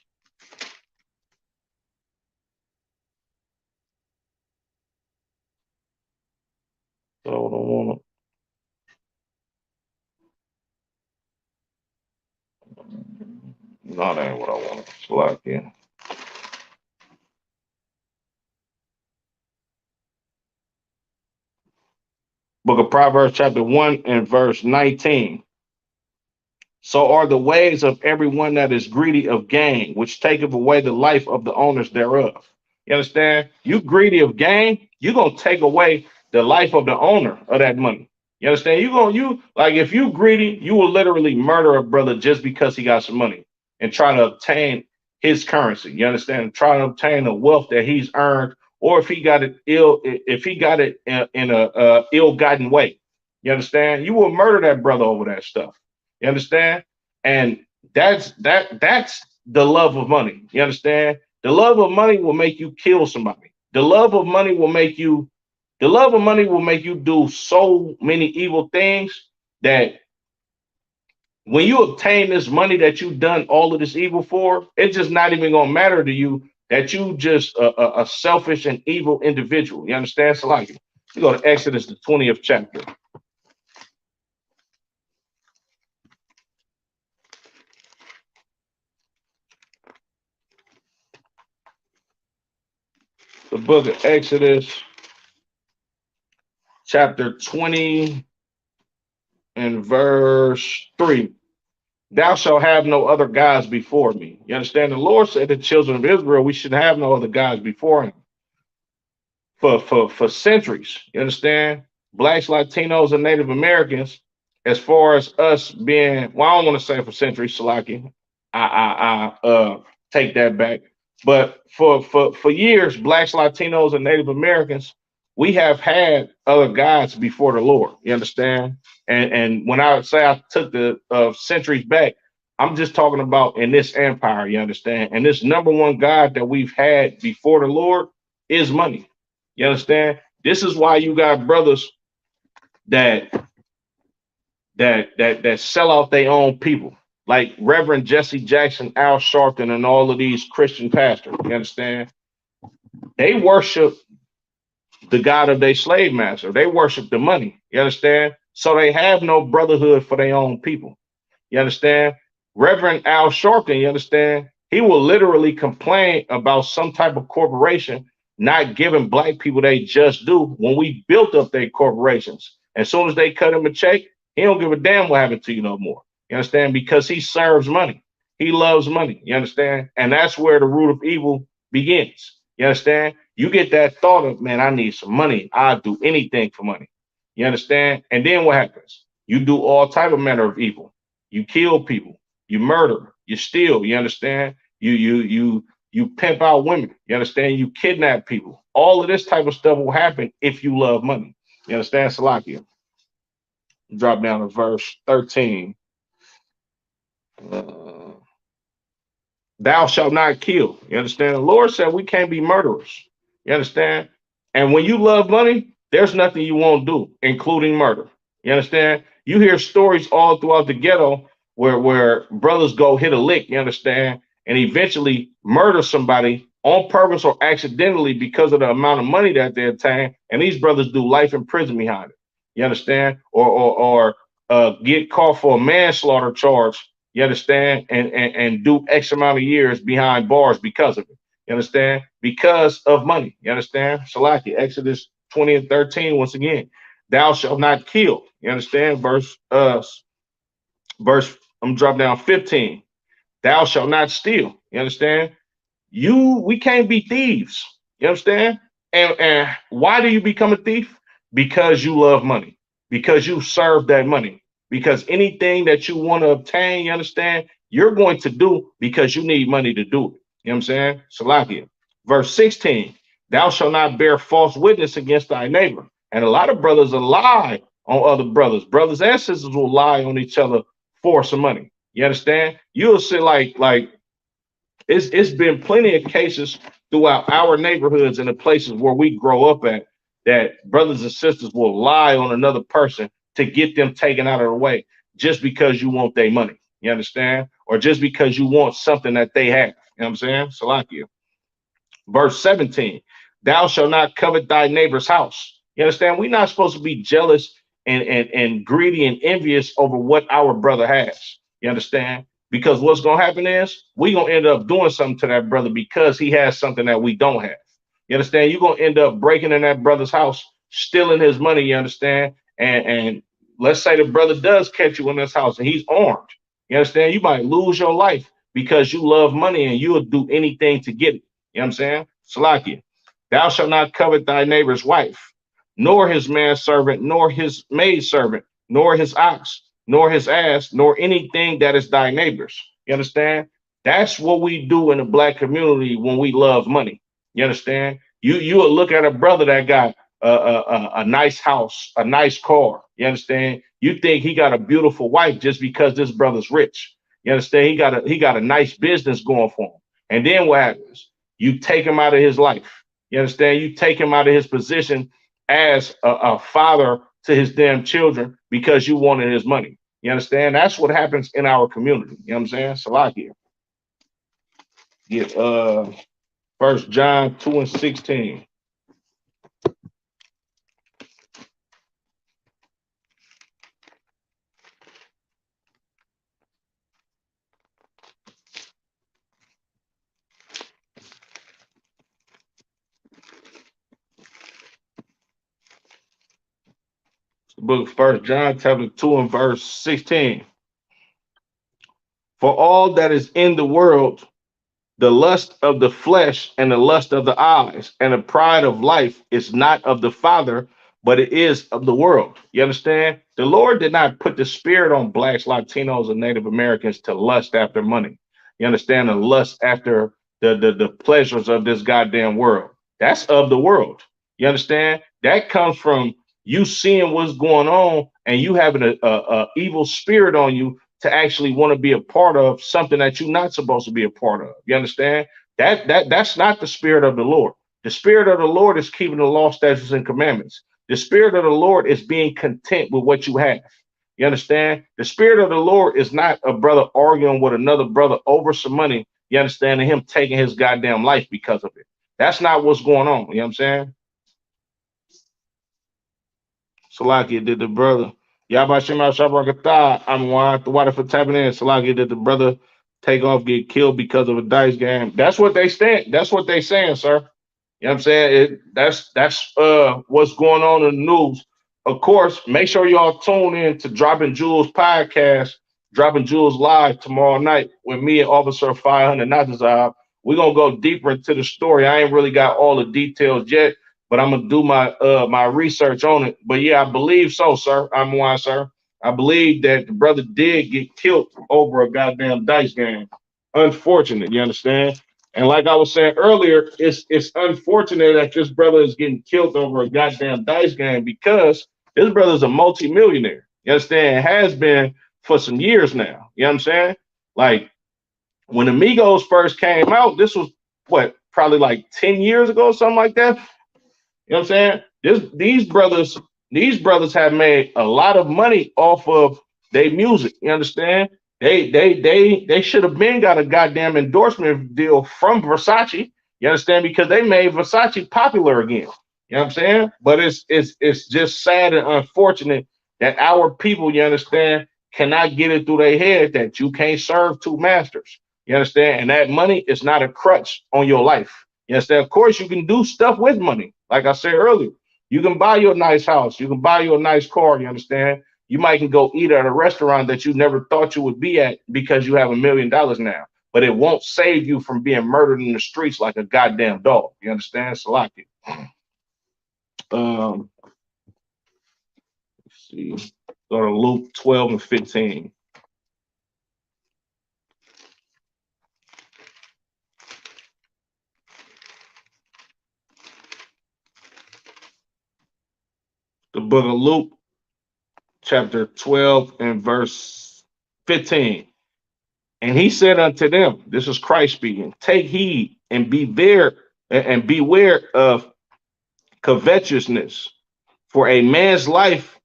So I don't want to. No, that ain't what I want. It's locked in. Book of Proverbs, chapter 1 and verse 19. So are the ways of everyone that is greedy of gain, which taketh away the life of the owners thereof. You understand? You greedy of gain, you're gonna take away the life of the owner of that money. You understand? You like if you greedy, you will literally murder a brother just because he got some money and try to obtain his currency. You understand? Try to obtain the wealth that he's earned, or if he got it in a ill-gotten way. You understand? You will murder that brother over that stuff. You understand? And that's the love of money. You understand? The love of money will make you kill somebody. The love of money will make you do so many evil things that when you obtain this money that you've done all of this evil for, it's just not even gonna matter to you that you just a selfish and evil individual. You understand? So like you go to Exodus, the 20th chapter. The book of Exodus, chapter 20 and verse 3. Thou shalt have no other gods before me. You understand? The Lord said to the children of Israel, we should have no other gods before him for centuries. You understand? Blacks, Latinos, and Native Americans as far as us being, well, I don't want to say for centuries, Salaki. I take that back. But for years, blacks, Latinos, and Native Americans, we have had other gods before the Lord. You understand? And when I say I took the centuries back, I'm just talking about in this empire. You understand? And this number one god that we've had before the Lord is money. You understand? This is why you got brothers that that sell out their own people, like Reverend Jesse Jackson, Al Sharpton, and all of these Christian pastors. You understand? They worship the God of their slave master. They worship the money. You understand? So they have no brotherhood for their own people. You understand? Reverend Al Sharpton, you understand? He will literally complain about some type of corporation not giving black people they just do when we built up their corporations. As soon as they cut him a check, he don't give a damn what happened to you no more. You understand? Because he serves money. He loves money. You understand? And that's where the root of evil begins. You understand? You get that thought of, man, I need some money. I'll do anything for money. You understand? And then what happens? You do all type of manner of evil. You kill people, you murder, you steal, you understand? You pimp out women, you understand? You kidnap people. All of this type of stuff will happen if you love money. You understand, Salakia? Drop down to verse 13. Uh, Thou shalt not kill. You understand? The Lord said we can't be murderers. You understand? And when you love money, there's nothing you won't do, including murder. You understand? You hear stories all throughout the ghetto where brothers go hit a lick, you understand, and eventually murder somebody on purpose or accidentally because of the amount of money that they obtain. And these brothers do life in prison behind it. You understand? Or get caught for a manslaughter charge, you understand, and do X amount of years behind bars because of it. You understand? Because of money. You understand? Salaki, Exodus 20 and 13, once again. Thou shalt not kill. You understand? I'm dropping down 15. Thou shalt not steal. You understand? We can't be thieves. You understand? And why do you become a thief? Because you love money. Because you serve that money. Because anything that you want to obtain, you understand, you're going to do because you need money to do it. You know what I'm saying? Salakia. Verse 16, thou shalt not bear false witness against thy neighbor. And a lot of brothers will lie on other brothers. Brothers and sisters will lie on each other for some money. You understand? You'll see like it's been plenty of cases throughout our neighborhoods and the places where we grow up at that brothers and sisters will lie on another person to get them taken out of the way just because you want their money. You understand? Or just because you want something that they have. You know what I'm saying? Salakia. Verse 17, thou shalt not covet thy neighbor's house. You understand? We're not supposed to be jealous and greedy and envious over what our brother has. You understand? Because what's going to happen is we're going to end up doing something to that brother because he has something that we don't have. You understand? You're going to end up breaking in that brother's house, stealing his money, you understand? And let's say the brother does catch you in this house and he's armed. You understand? You might lose your life because you love money and you'll do anything to get it. You know what I'm saying? Salakia. Thou shalt not covet thy neighbor's wife, nor his manservant, nor his maidservant, nor his ox, nor his ass, nor anything that is thy neighbor's. You understand? That's what we do in the black community when we love money. You understand? You will look at a brother that got a nice house, a nice car. You understand? You think he got a beautiful wife just because this brother's rich. You understand? He got a nice business going for him. And then what happens? You take him out of his life. You understand? You take him out of his position as a father to his damn children because you wanted his money. You understand? That's what happens in our community. You know what I'm saying? Salakia. Get First John 2 and 16. The book of First John, chapter 2 and verse 16. For all that is in the world, the lust of the flesh and the lust of the eyes and the pride of life is not of the Father, but it is of the world. You understand? The Lord did not put the spirit on blacks, Latinos, and Native Americans to lust after money. You understand? And lust after the pleasures of this goddamn world. That's of the world. You understand? That comes from you seeing what's going on and you having a evil spirit on you to actually want to be a part of something that you're not supposed to be a part of. You understand? That's not the spirit of the Lord. The spirit of the Lord is keeping the law, statutes, and commandments. The spirit of the Lord is being content with what you have. You understand? The spirit of the Lord is not a brother arguing with another brother over some money. You understand? And him taking his goddamn life because of it. That's not what's going on. You know what I'm saying? Salaki did the brother. Yabashim Shabrakata. I'm one. The water for tapping in. Salaki did the brother take off, get killed because of a dice game. That's what they stand. That's what they saying, sir. You know what I'm saying? That's what's going on in the news. Of course, make sure y'all tune in to Dropping Jewels podcast, Dropping Jewels live tomorrow night with me and Officer 500 Natazab. We're gonna go deeper into the story. I ain't really got all the details yet, but I'm gonna do my research on it. But yeah, I believe so, sir. I'm one, sir. I believe that the brother did get killed over a goddamn dice game. Unfortunate, you understand? And like I was saying earlier, it's unfortunate that this brother is getting killed over a goddamn dice game because this brother's a multimillionaire. You understand? Has been for some years now. You know what I'm saying? Like when Amigos first came out, this was what, probably like 10 years ago, something like that. You know what I'm saying? These brothers have made a lot of money off of their music. You understand? They should have been got a goddamn endorsement deal from Versace. You understand? Because they made Versace popular again. You know what I'm saying? But it's just sad and unfortunate that our people, you understand, cannot get it through their head that you can't serve two masters. You understand? And that money is not a crutch on your life. You understand? Of course, you can do stuff with money. Like I said earlier, you can buy you a nice house. You can buy you a nice car. You understand? You might can go eat at a restaurant that you never thought you would be at because you have $1 million now. But it won't save you from being murdered in the streets like a goddamn dog. You understand? Salaki. Let's see. Go to Luke 12 and 15. The book of Luke, chapter 12 and verse 15. And he said unto them, this is Christ speaking, take heed and beware of covetousness, for a man's life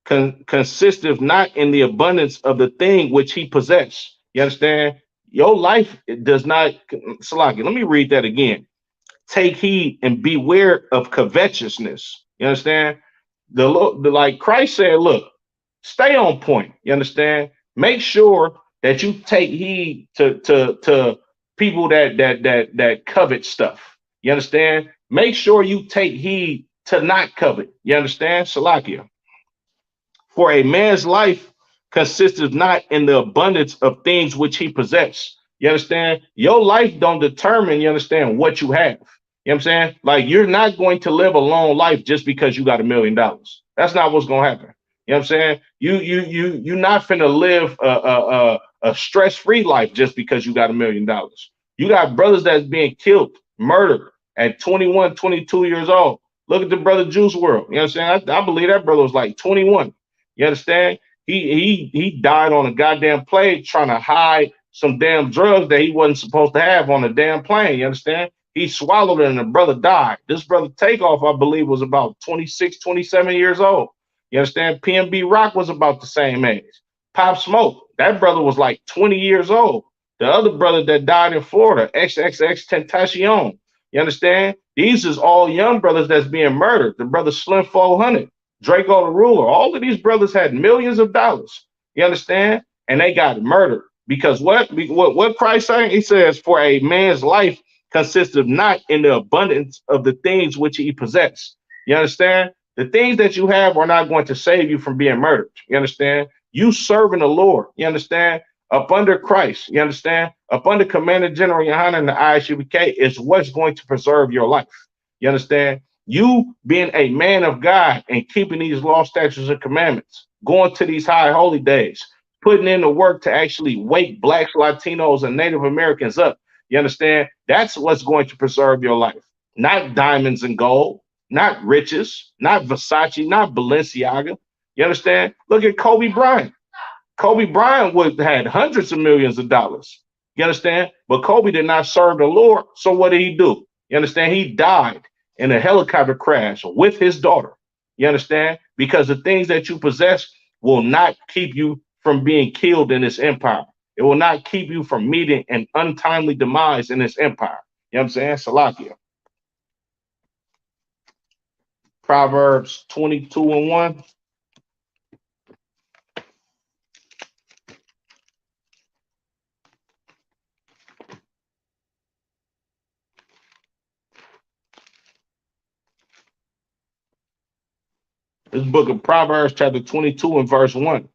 consisteth not in the abundance of the thing which he possess. You understand? Your life does not, Salaki, let me read that again. Take heed and beware of covetousness. You understand? Like Christ said, look, stay on point. You understand? Make sure that you take heed to people that covet stuff. You understand? Make sure you take heed to not covet. You understand? Salakia. For a man's life consisteth not in the abundance of things which he possess. You understand? Your life don't determine, you understand, what you have. You know what I'm saying? Like you're not going to live a long life just because you got $1 million. That's not what's gonna happen. You know what I'm saying? You're not finna live a stress-free life just because you got $1 million. You got brothers that's being killed, murdered at 21, 22 years old. Look at the brother Juice World. You know what I'm saying? I believe that brother was like 21. You understand? He died on a goddamn plane trying to hide some damn drugs that he wasn't supposed to have on a damn plane. You understand? He swallowed it and the brother died. This brother Takeoff, I believe, was about 26, 27 years old. You understand? PNB Rock was about the same age. Pop Smoke, that brother was like 20 years old. The other brother that died in Florida, XXX Tentacion. You understand? These is all young brothers that's being murdered. The brother Slim 400, Draco the Ruler. All of these brothers had millions of dollars. You understand? And they got murdered. Because what Christ saying? He says, for a man's life consists of not in the abundance of the things which he possesses. You understand? The things that you have are not going to save you from being murdered. You understand? You serving the Lord. You understand? Up under Christ. You understand? Up under Commander General Yohanan and the ISUBK is what's going to preserve your life. You understand? You being a man of God and keeping these law, statutes, and commandments, going to these high holy days, putting in the work to actually wake blacks, Latinos, and Native Americans up. You understand? That's what's going to preserve your life. Not diamonds and gold, not riches, not Versace, not Balenciaga. You understand? Look at Kobe Bryant. Kobe Bryant would had hundreds of millions of dollars. You understand? But Kobe did not serve the Lord. So what did he do? You understand? He died in a helicopter crash with his daughter. You understand? Because the things that you possess will not keep you from being killed in this empire. It will not keep you from meeting an untimely demise in this empire. You know what I'm saying? Salakia. Proverbs 22:1. This book of Proverbs, chapter 22 and verse 1.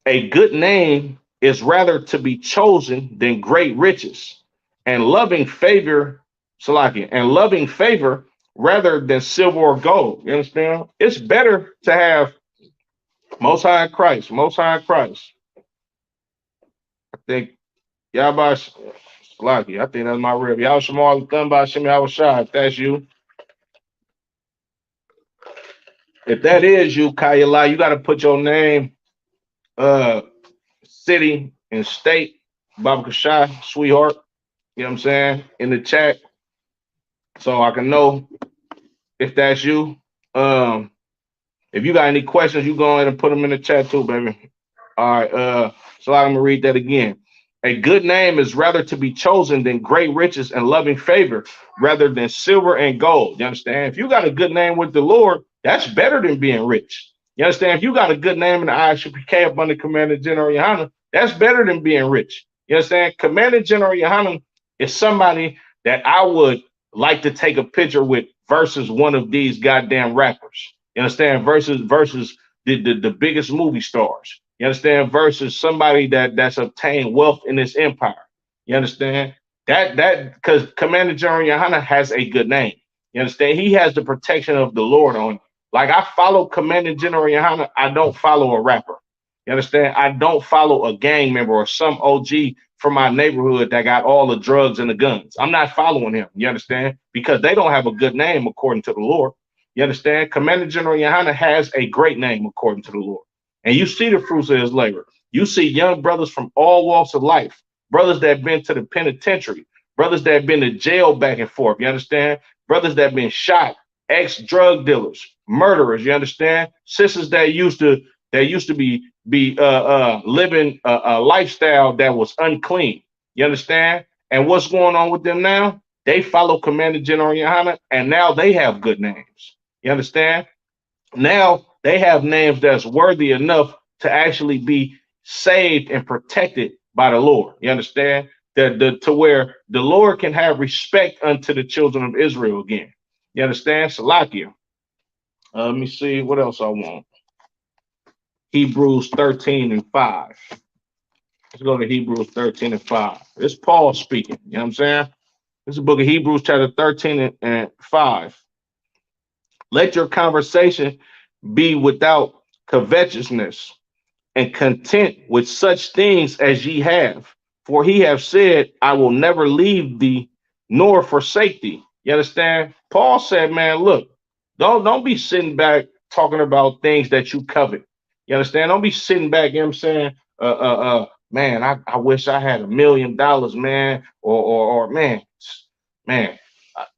A good name is rather to be chosen than great riches, and loving favor, Salakia, and loving favor rather than silver or gold. You understand? It's better to have Most High Christ, Most High Christ. I think Yabash Salakia. I think that's my rib. Y'all Shamal done by Shimmy Awashai. If that's you, if that is you, Kayala, you got to put your name, city, and state, Baba Kashai, sweetheart. You know what I'm saying? In the chat, so I can know if that's you. If you got any questions, you go ahead and put them in the chat too, baby. All right. So I'm gonna read that again. A good name is rather to be chosen than great riches and loving favor, rather than silver and gold. You understand? If you got a good name with the Lord, that's better than being rich. You understand? If you got a good name in the ISUPK up under Commander General Yohana, that's better than being rich. You understand? Commander General Yohana is somebody that I would like to take a picture with versus one of these goddamn rappers. You understand? Versus the biggest movie stars. You understand? Versus somebody that's obtained wealth in this empire. You understand? That because Commander General Yohana has a good name. You understand? He has the protection of the Lord on him. Like I follow Commander General Yohana, I don't follow a rapper. You understand? I don't follow a gang member or some OG from my neighborhood that got all the drugs and the guns. I'm not following him. You understand? Because they don't have a good name according to the Lord. You understand? Commander General Yohana has a great name according to the Lord. And you see the fruits of his labor. You see young brothers from all walks of life, brothers that have been to the penitentiary, brothers that have been to jail back and forth. You understand? Brothers that have been shot, ex-drug dealers, murderers. You understand? Sisters that used to be living a lifestyle that was unclean. You understand? And what's going on with them now? They follow Commander General Yohana, and now they have good names. You understand? Now they have names that's worthy enough to actually be saved and protected by the Lord. You understand? That to where the Lord can have respect unto the children of Israel again. You understand? Salakia. Let me see what else I want. Hebrews 13 and 5. Let's go to Hebrews 13 and 5. It's Paul speaking. You know what I'm saying? This is the book of Hebrews, chapter 13 and 5. Let your conversation be without covetousness, and content with such things as ye have. For he have said, I will never leave thee nor forsake thee. You understand? Paul said, man, look, don't be sitting back talking about things that you covet. You understand? Don't be sitting back, you know what I'm saying? Man, I wish I had $1,000,000, man, or man,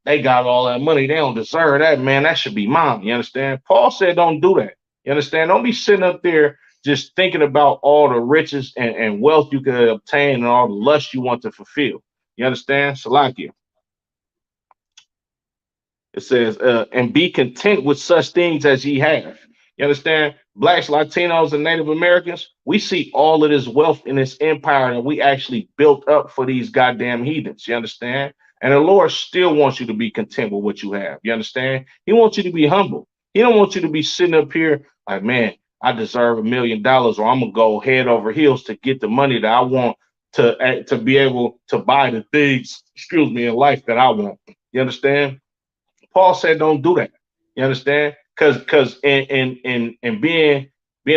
they got all that money. They don't deserve that, man. That should be mine. You understand? Paul said, don't do that. You understand? Don't be sitting up there just thinking about all the riches and wealth you could obtain and all the lust you want to fulfill. You understand? Salakia. It says, and be content with such things as ye have. You understand? Blacks, Latinos, and Native Americans, we see all of this wealth in this empire that we actually built up for these goddamn heathens. You understand? And the Lord still wants you to be content with what you have. You understand? He wants you to be humble. He don't want you to be sitting up here like, man, I deserve $1,000,000, or I'm gonna go head over heels to get the money that I want to be able to buy the things, excuse me, in life that I want. You understand? Paul said, don't do that. You understand? Because in being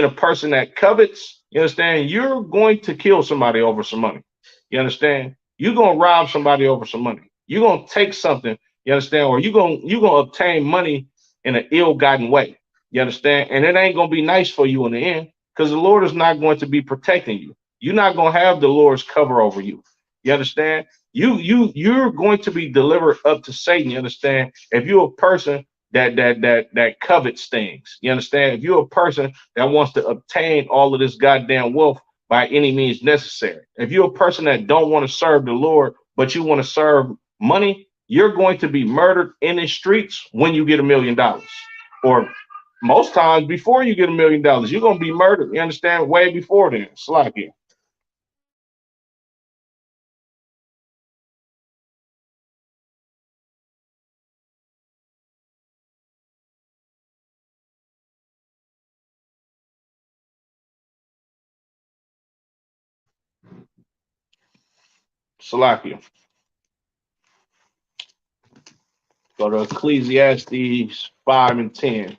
a person that covets, you understand, you're going to kill somebody over some money. You understand? You're gonna rob somebody over some money. You're gonna take something, you understand, or you're gonna obtain money in an ill-gotten way. You understand? And it ain't gonna be nice for you in the end, because the Lord is not going to be protecting you. You're not gonna have the Lord's cover over you. You understand? You're going to be delivered up to Satan. You understand? If you're a person that covets things, you understand? If you're a person that wants to obtain all of this goddamn wealth by any means necessary, if you're a person that don't want to serve the Lord but you want to serve money, you're going to be murdered in the streets when you get $1 million, or most times before you get $1 million, you're gonna be murdered. You understand? Way before then. Slacky. Salakia. Go to Ecclesiastes 5 and 10.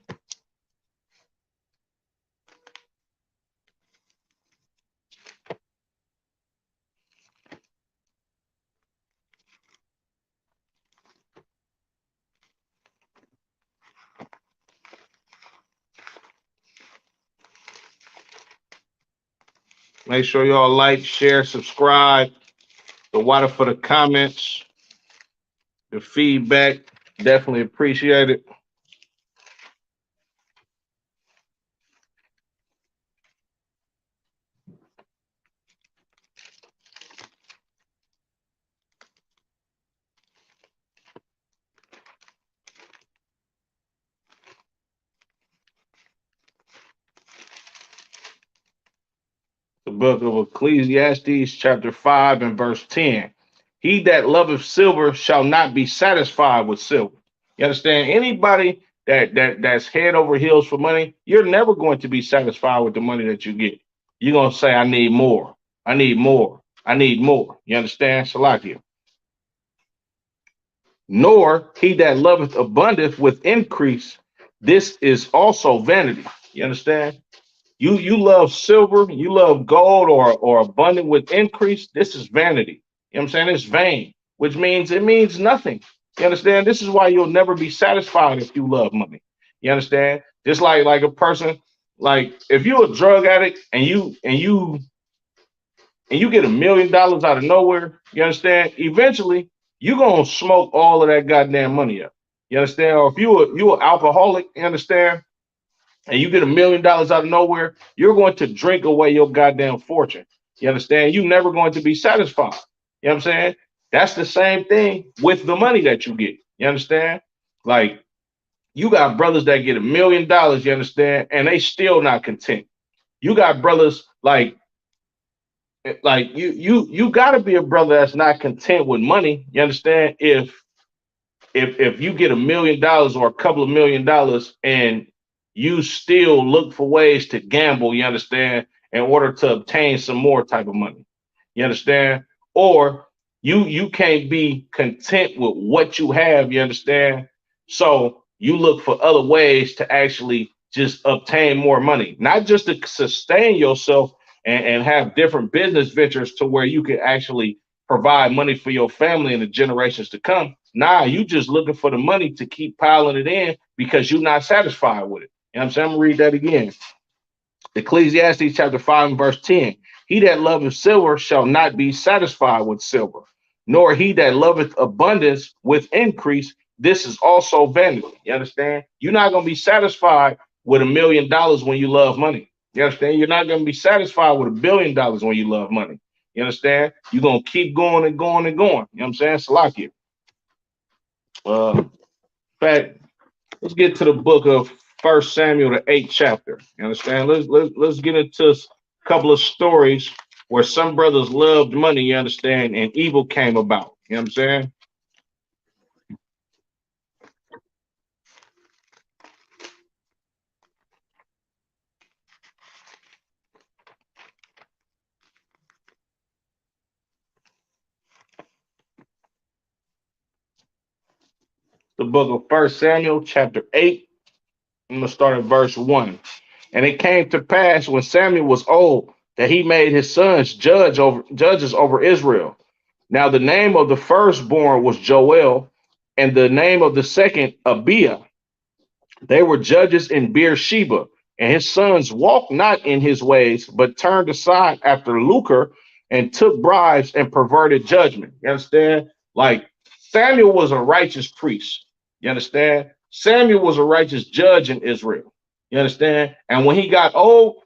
Make sure y'all like, share, subscribe. The water for the comments, the feedback. Definitely appreciate it. The book of Ecclesiastes, chapter 5, and verse 10. He that loveth silver shall not be satisfied with silver. You understand? Anybody that's head over heels for money, you're never going to be satisfied with the money that you get. You're gonna say, I need more, I need more, I need more. You understand? Salakia. Nor he that loveth abundance with increase, this is also vanity. You understand? You love silver, you love gold, or abundant with increase. This is vanity. You know what I'm saying? It's vain, which means it means nothing. You understand? This is why you'll never be satisfied if you love money. You understand? Just like a person, like if you're a drug addict and you get $1 million out of nowhere, you understand? Eventually, you're gonna smoke all of that goddamn money up. You understand? Or if you an alcoholic, you understand? And you get $1 million out of nowhere, you're going to drink away your goddamn fortune. You understand? You're never going to be satisfied. You know what I'm saying? That's the same thing with the money that you get. You understand? Like you got brothers that get $1 million, you understand, and they still not content. You got brothers like you gotta be a brother that's not content with money. You understand? If you get $1 million or a couple of $1 million and you still look for ways to gamble, you understand, in order to obtain some more type of money. You understand? Or you can't be content with what you have, you understand? So you look for other ways to actually just obtain more money, not just to sustain yourself and have different business ventures to where you can actually provide money for your family in the generations to come. Nah, you just looking for the money to keep piling it in because you're not satisfied with it. You know what I'm saying? I'm gonna read that again. Ecclesiastes chapter 5 and verse 10. He that loveth silver shall not be satisfied with silver, nor he that loveth abundance with increase. This is also vanity. You understand? You're not gonna be satisfied with $1 million when you love money. You understand? You're not gonna be satisfied with $1 billion when you love money. You understand? You're gonna keep going and going and going. You know what I'm saying? Salakia. In fact, let's get to the book of First Samuel, the 8th chapter. You understand? Let's get into a couple of stories where some brothers loved money, you understand, and evil came about. You know what I'm saying? The book of First Samuel, chapter 8. I'm gonna start at verse 1. And it came to pass when Samuel was old that he made his sons judges over Israel. Now the name of the firstborn was Joel, and the name of the second Abiah. They were judges in Beersheba, and his sons walked not in his ways, but turned aside after lucre and took bribes and perverted judgment. You understand? Like Samuel was a righteous priest. You understand? Samuel was a righteous judge in Israel. You understand? And when he got old,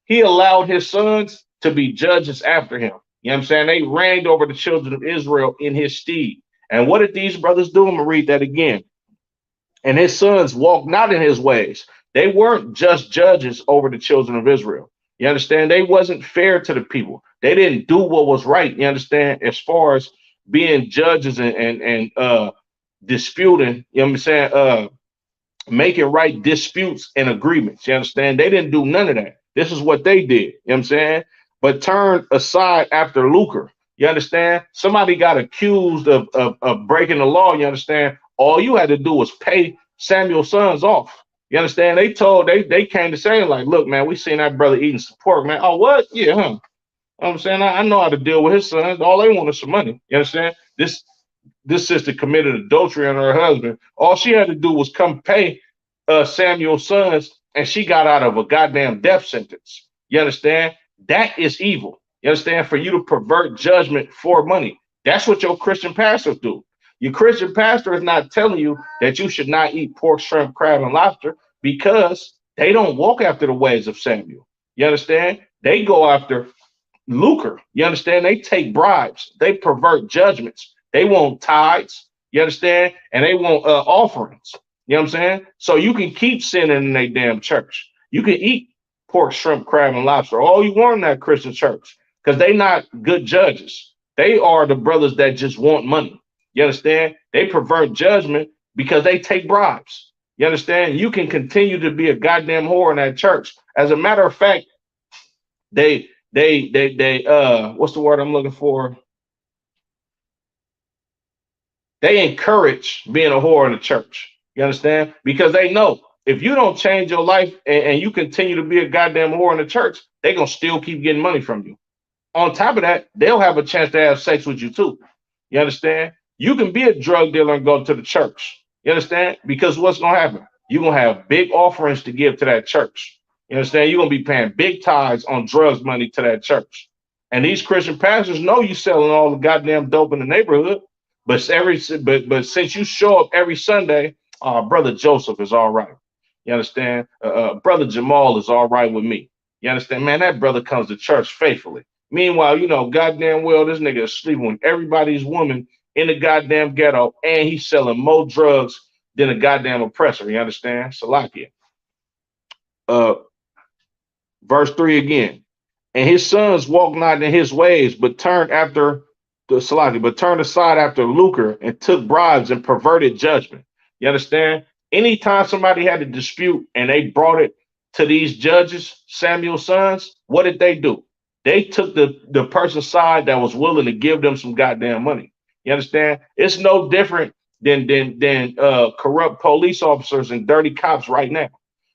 he allowed his sons to be judges after him. You know what I'm saying? They reigned over the children of Israel in his stead. And what did these brothers do? I'm going to read that again. And his sons walked not in his ways. They weren't just judges over the children of Israel. You understand? They wasn't fair to the people. They didn't do what was right. You understand? As far as being judges and disputing, you know what I'm saying? Making right disputes and agreements. You understand? They didn't do none of that. This is what they did. You know what I'm saying? But turned aside after lucre. You understand? Somebody got accused of breaking the law. You understand? All you had to do was pay Samuel's sons off. You understand? They came to say, like, look, man, we seen that brother eating some pork, man. Oh, what? Yeah, huh? You know what I'm saying? I know how to deal with his sons. All they want is some money. You understand? This sister committed adultery on her husband. All she had to do was come pay Samuel's sons, and she got out of a goddamn death sentence. You understand? That is evil. You understand? For you to pervert judgment for money. That's what your Christian pastors do. Your Christian pastor is not telling you that you should not eat pork, shrimp, crab, and lobster because they don't walk after the ways of Samuel. You understand? They go after lucre. You understand? They take bribes. They pervert judgments. They want tithes. You understand? And they want offerings. You know what I'm saying? So you can keep sinning in a damn church. You can eat pork, shrimp, crab, and lobster all you want in that Christian church because they not good judges. They are the brothers that just want money. You understand? They pervert judgment because they take bribes. You understand? You can continue to be a goddamn whore in that church. As a matter of fact, they what's the word I'm looking for? They encourage being a whore in the church. You understand? Because they know if you don't change your life and you continue to be a goddamn whore in the church, they're gonna still keep getting money from you. On top of that, they'll have a chance to have sex with you too. You understand? You can be a drug dealer and go to the church. You understand? Because what's gonna happen? You're gonna have big offerings to give to that church. You understand? You're gonna be paying big tithes on drugs money to that church. And these Christian pastors know you selling all the goddamn dope in the neighborhood. But since you show up every Sunday, brother Joseph is all right. You understand? Brother Jamal is all right with me. You understand, man? That brother comes to church faithfully. Meanwhile, you know, goddamn well, this nigga is sleeping with everybody's woman in the goddamn ghetto, and he's selling more drugs than a goddamn oppressor. You understand? Salakia. Uh, verse 3 again. And his sons walked not in his ways, but turned after the Salaki, but turned aside after lucre and took bribes and perverted judgment. You understand? Anytime somebody had a dispute and they brought it to these judges, Samuel's sons, what did they do? They took the person's side that was willing to give them some goddamn money. You understand? It's no different than corrupt police officers and dirty cops right now.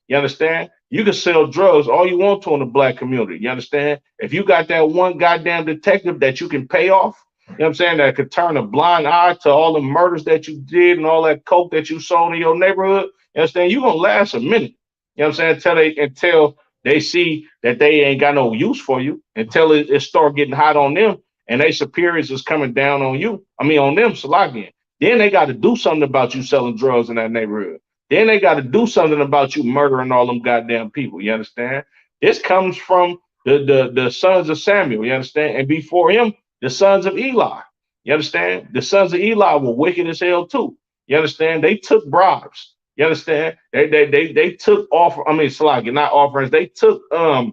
You understand? You can sell drugs all you want to in the black community. You understand? If you got that one goddamn detective that you can pay off, you know what I'm saying, that could turn a blind eye to all the murders that you did and all that coke that you sold in your neighborhood, you understand? You're gonna last a minute. You know what I'm saying? Until they see that they ain't got no use for you, until it start getting hot on them and their superiors is coming down on you. I mean on them, Salakian. Then they got to do something about you selling drugs in that neighborhood. Then they got to do something about you murdering all them goddamn people. You understand? This comes from the sons of Samuel. You understand? And before him, the sons of Eli. You understand? The sons of Eli were wicked as hell too. You understand? They took bribes. You understand? They took offer. I mean, Salaki, not offerings. They took yeah,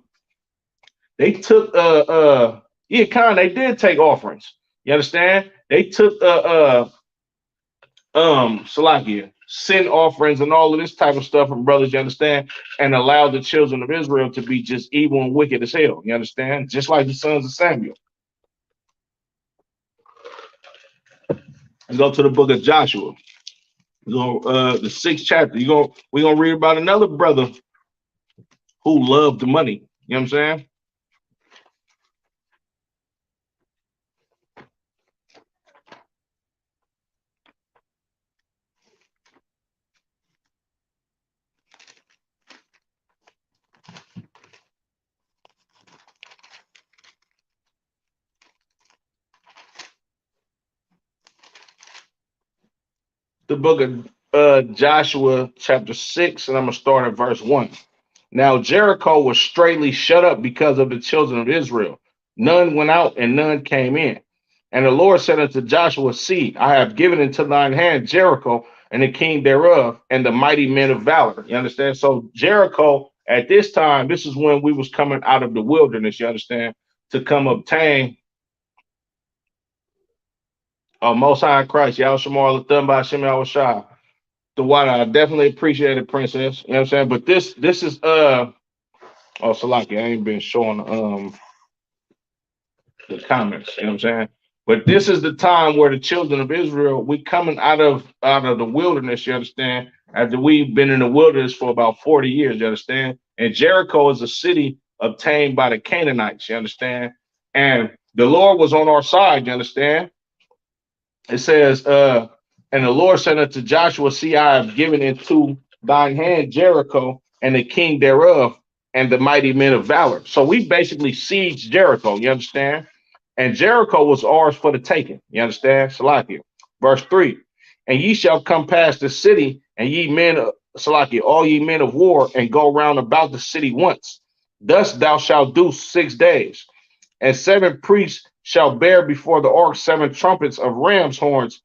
they did take offerings. You understand? They took Salakia, sin offerings and all of this type of stuff from brothers, you understand, and allowed the children of Israel to be just evil and wicked as hell. You understand? Just like the sons of Samuel. Let's go to the book of Joshua. The sixth chapter. We're gonna read about another brother who loved the money. You know what I'm saying? The book of Joshua, chapter 6, and I'm gonna start at verse 1. Now Jericho was straightly shut up because of the children of Israel. None went out and none came in. And the Lord said unto Joshua, see, I have given into thine hand Jericho and the king thereof and the mighty men of valor. You understand? So Jericho at this time, this is when we was coming out of the wilderness, you understand, to come obtain Most High in Christ, Yahushua Thumb by Shem Yahushua. The water, I definitely appreciate it, princess. You know what I'm saying? But this is oh Salaki, I ain't been showing the comments, you know what I'm saying? But this is the time where the children of Israel, we coming out of the wilderness, you understand? After we've been in the wilderness for about 40 years, you understand? And Jericho is a city obtained by the Canaanites, you understand? And the Lord was on our side, you understand? It says, and the Lord said unto Joshua, see, I have given into thine hand Jericho and the king thereof and the mighty men of valor. So we basically sieged Jericho, you understand? And Jericho was ours for the taking, you understand? Salakia. Verse 3, and ye shall come past the city, and ye men, Salakia, all ye men of war, and go round about the city once. Thus thou shalt do 6 days. And 7 priests shall bear before the ark 7 trumpets of ram's horns,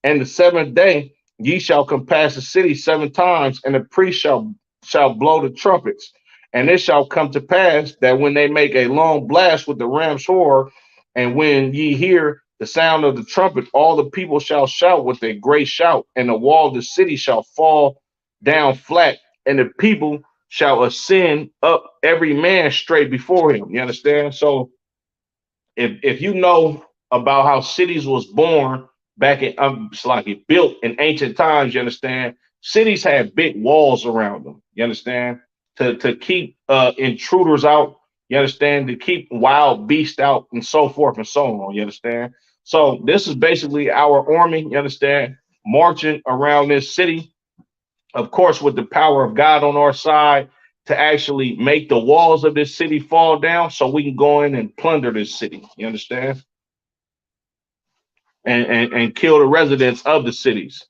and the 7th day ye shall compass the city 7 times, and the priest shall blow the trumpets. And it shall come to pass that when they make a long blast with the ram's horn, and when ye hear the sound of the trumpet, all the people shall shout with a great shout, and the wall of the city shall fall down flat, and the people shall ascend up every man straight before him. You understand? So if you know about how cities was born back in it's like it built in ancient times, you understand, cities had big walls around them, you understand, to keep intruders out, you understand, to keep wild beasts out and so forth and so on, you understand. So this is basically our army, you understand, marching around this city, of course, with the power of God on our side, to actually make the walls of this city fall down so we can go in and plunder this city. You understand? And kill the residents of the cities.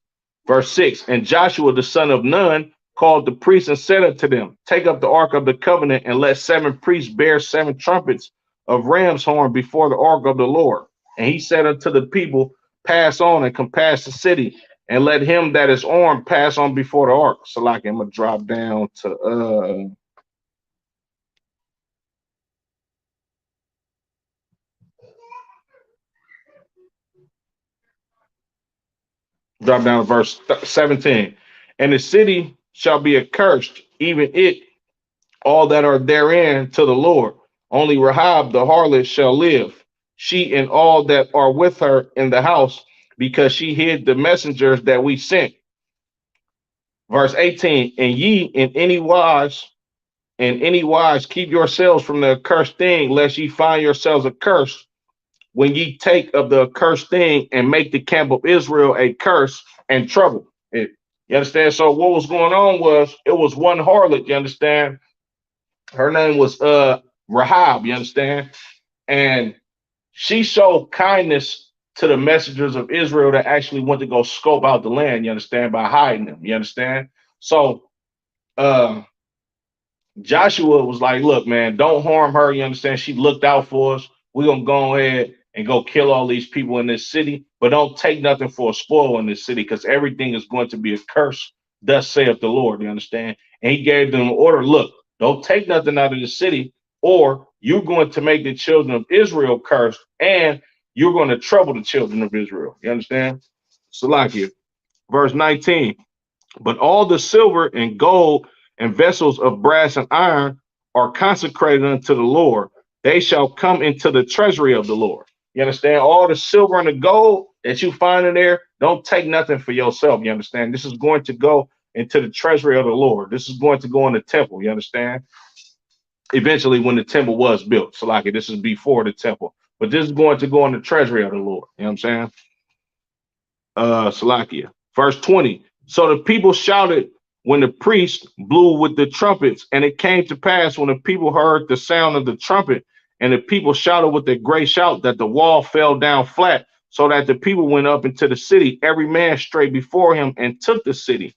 Verse 6, and Joshua the son of Nun called the priests and said unto them, take up the ark of the covenant and let 7 priests bear 7 trumpets of ram's horn before the ark of the Lord. And he said unto the people, pass on and compass the city, and let him that is armed pass on before the ark. So like I'm gonna drop down to verse 17. And the city shall be accursed, even it, all that are therein, to the Lord. Only Rahab the harlot shall live, she and all that are with her in the house, because she hid the messengers that we sent. Verse 18, and ye in any wise keep yourselves from the accursed thing, lest ye find yourselves accursed when ye take of the accursed thing and make the camp of Israel a curse and trouble it. You understand? So what was going on was it was one harlot, you understand? Her name was Rahab, you understand? And she showed kindness to the messengers of Israel that actually went to go scope out the land, you understand, by hiding them, you understand? So uh Joshua was like, look, man, don't harm her. You understand? She looked out for us. We're going to go ahead and go kill all these people in this city, but don't take nothing for a spoil in this city because everything is going to be a curse. Thus saith the Lord. You understand? And he gave them an order, look, don't take nothing out of the city, or you're going to make the children of Israel cursed, and you're going to trouble the children of Israel. You understand? Salakia, verse 19. But all the silver and gold and vessels of brass and iron are consecrated unto the Lord. They shall come into the treasury of the Lord. You understand? All the silver and the gold that you find in there, Don't take nothing for yourself. You understand? This is going to go into the treasury of the Lord. This is going to go in the temple. You understand? Eventually, when the temple was built. So, like, this is before the temple, but this is going to go in the treasury of the Lord. You know what I'm saying? Salakia. Verse 20. So the people shouted when the priest blew with the trumpets, and it came to pass when the people heard the sound of the trumpet, and the people shouted with a great shout that the wall fell down flat, so that the people went up into the city, every man straight before him, and took the city.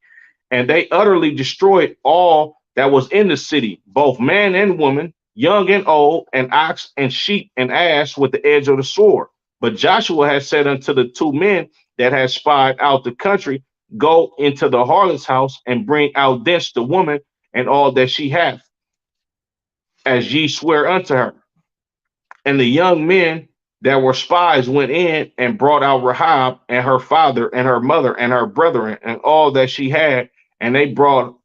And they utterly destroyed all that was in the city, both man and woman, young and old, and ox and sheep and ass with the edge of the sword. But Joshua had said unto the two men that had spied out the country, go into the harlot's house and bring out thence the woman and all that she hath, as ye swear unto her. And the young men that were spies went in and brought out Rahab and her father and her mother and her brethren and all that she had, and they brought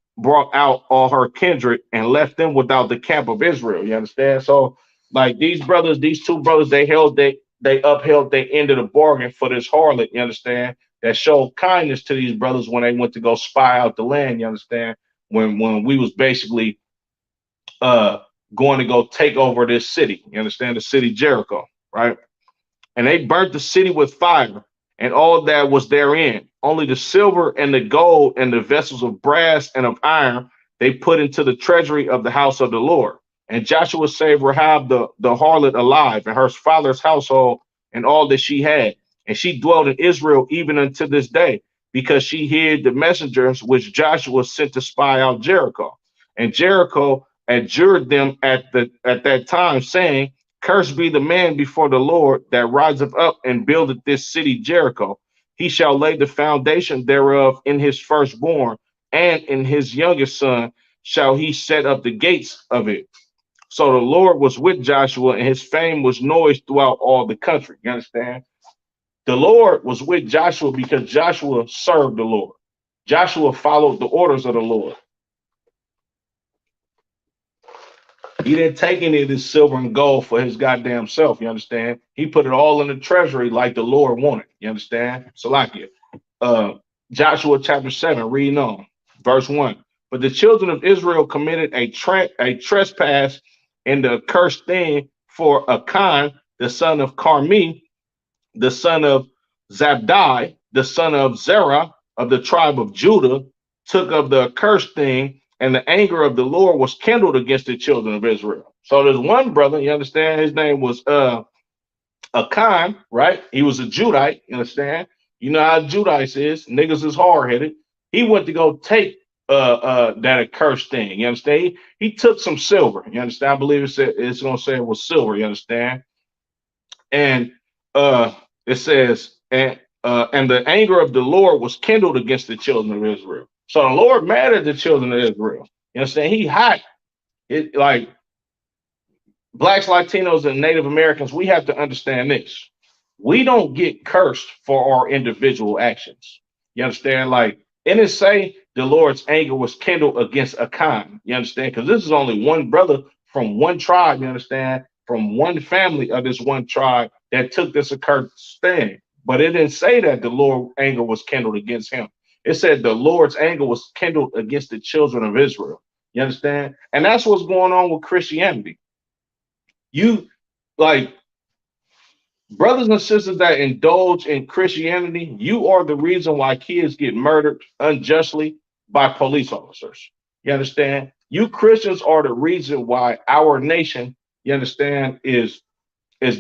out all her kindred and left them without the camp of Israel. You understand? So, like, these brothers, these two brothers, they upheld their end of the bargain for this harlot. You understand? That showed kindness to these brothers when they went to go spy out the land. You understand? When we was basically uh going to go take over this city. You understand? The city Jericho, right? And they burnt the city with fire and all that was therein. Only the silver and the gold and the vessels of brass and of iron they put into the treasury of the house of the Lord. And Joshua saved Rahab the harlot alive, and her father's household and all that she had. And she dwelt in Israel even unto this day, because she hid the messengers which Joshua sent to spy out Jericho. And Jericho adjured them at that time, saying, cursed be the man before the Lord that riseth up and buildeth this city Jericho. He shall lay the foundation thereof in his firstborn, and in his youngest son shall he set up the gates of it. So the Lord was with Joshua, and his fame was noised throughout all the country. You understand? The Lord was with Joshua because Joshua served the Lord. Joshua followed the orders of the Lord. He didn't take any of this silver and gold for his goddamn self. You understand? He put it all in the treasury like the Lord wanted. You understand? Salakia. Joshua chapter 7, reading on, verse 1. But the children of Israel committed a trespass in the accursed thing, for Achan, the son of Carmi, the son of Zabdi, the son of Zerah of the tribe of Judah, took of the accursed thing, and the anger of the Lord was kindled against the children of Israel. So there's one brother, you understand, his name was Achan, right? He was a Judite, you understand? You know how Judites is, niggas is hard-headed. He went to go take that accursed thing, you understand? He took some silver, you understand? I believe it's gonna say it was silver, you understand? And it says, and the anger of the Lord was kindled against the children of Israel. So the Lord mad at the children of Israel. You understand? He hot. It, like, blacks, Latinos, and Native Americans, we have to understand this. We don't get cursed for our individual actions. You understand? Like, and it say the Lord's anger was kindled against Achan. You understand? Because this is only one brother from one tribe, you understand? From one family of this one tribe that took this accursed thing. But it didn't say that the Lord's anger was kindled against him. It said the Lord's anger was kindled against the children of Israel. You understand? And that's what's going on with Christianity. You, like, brothers and sisters that indulge in Christianity, you are the reason why kids get murdered unjustly by police officers. You understand? You Christians are the reason why our nation, you understand, is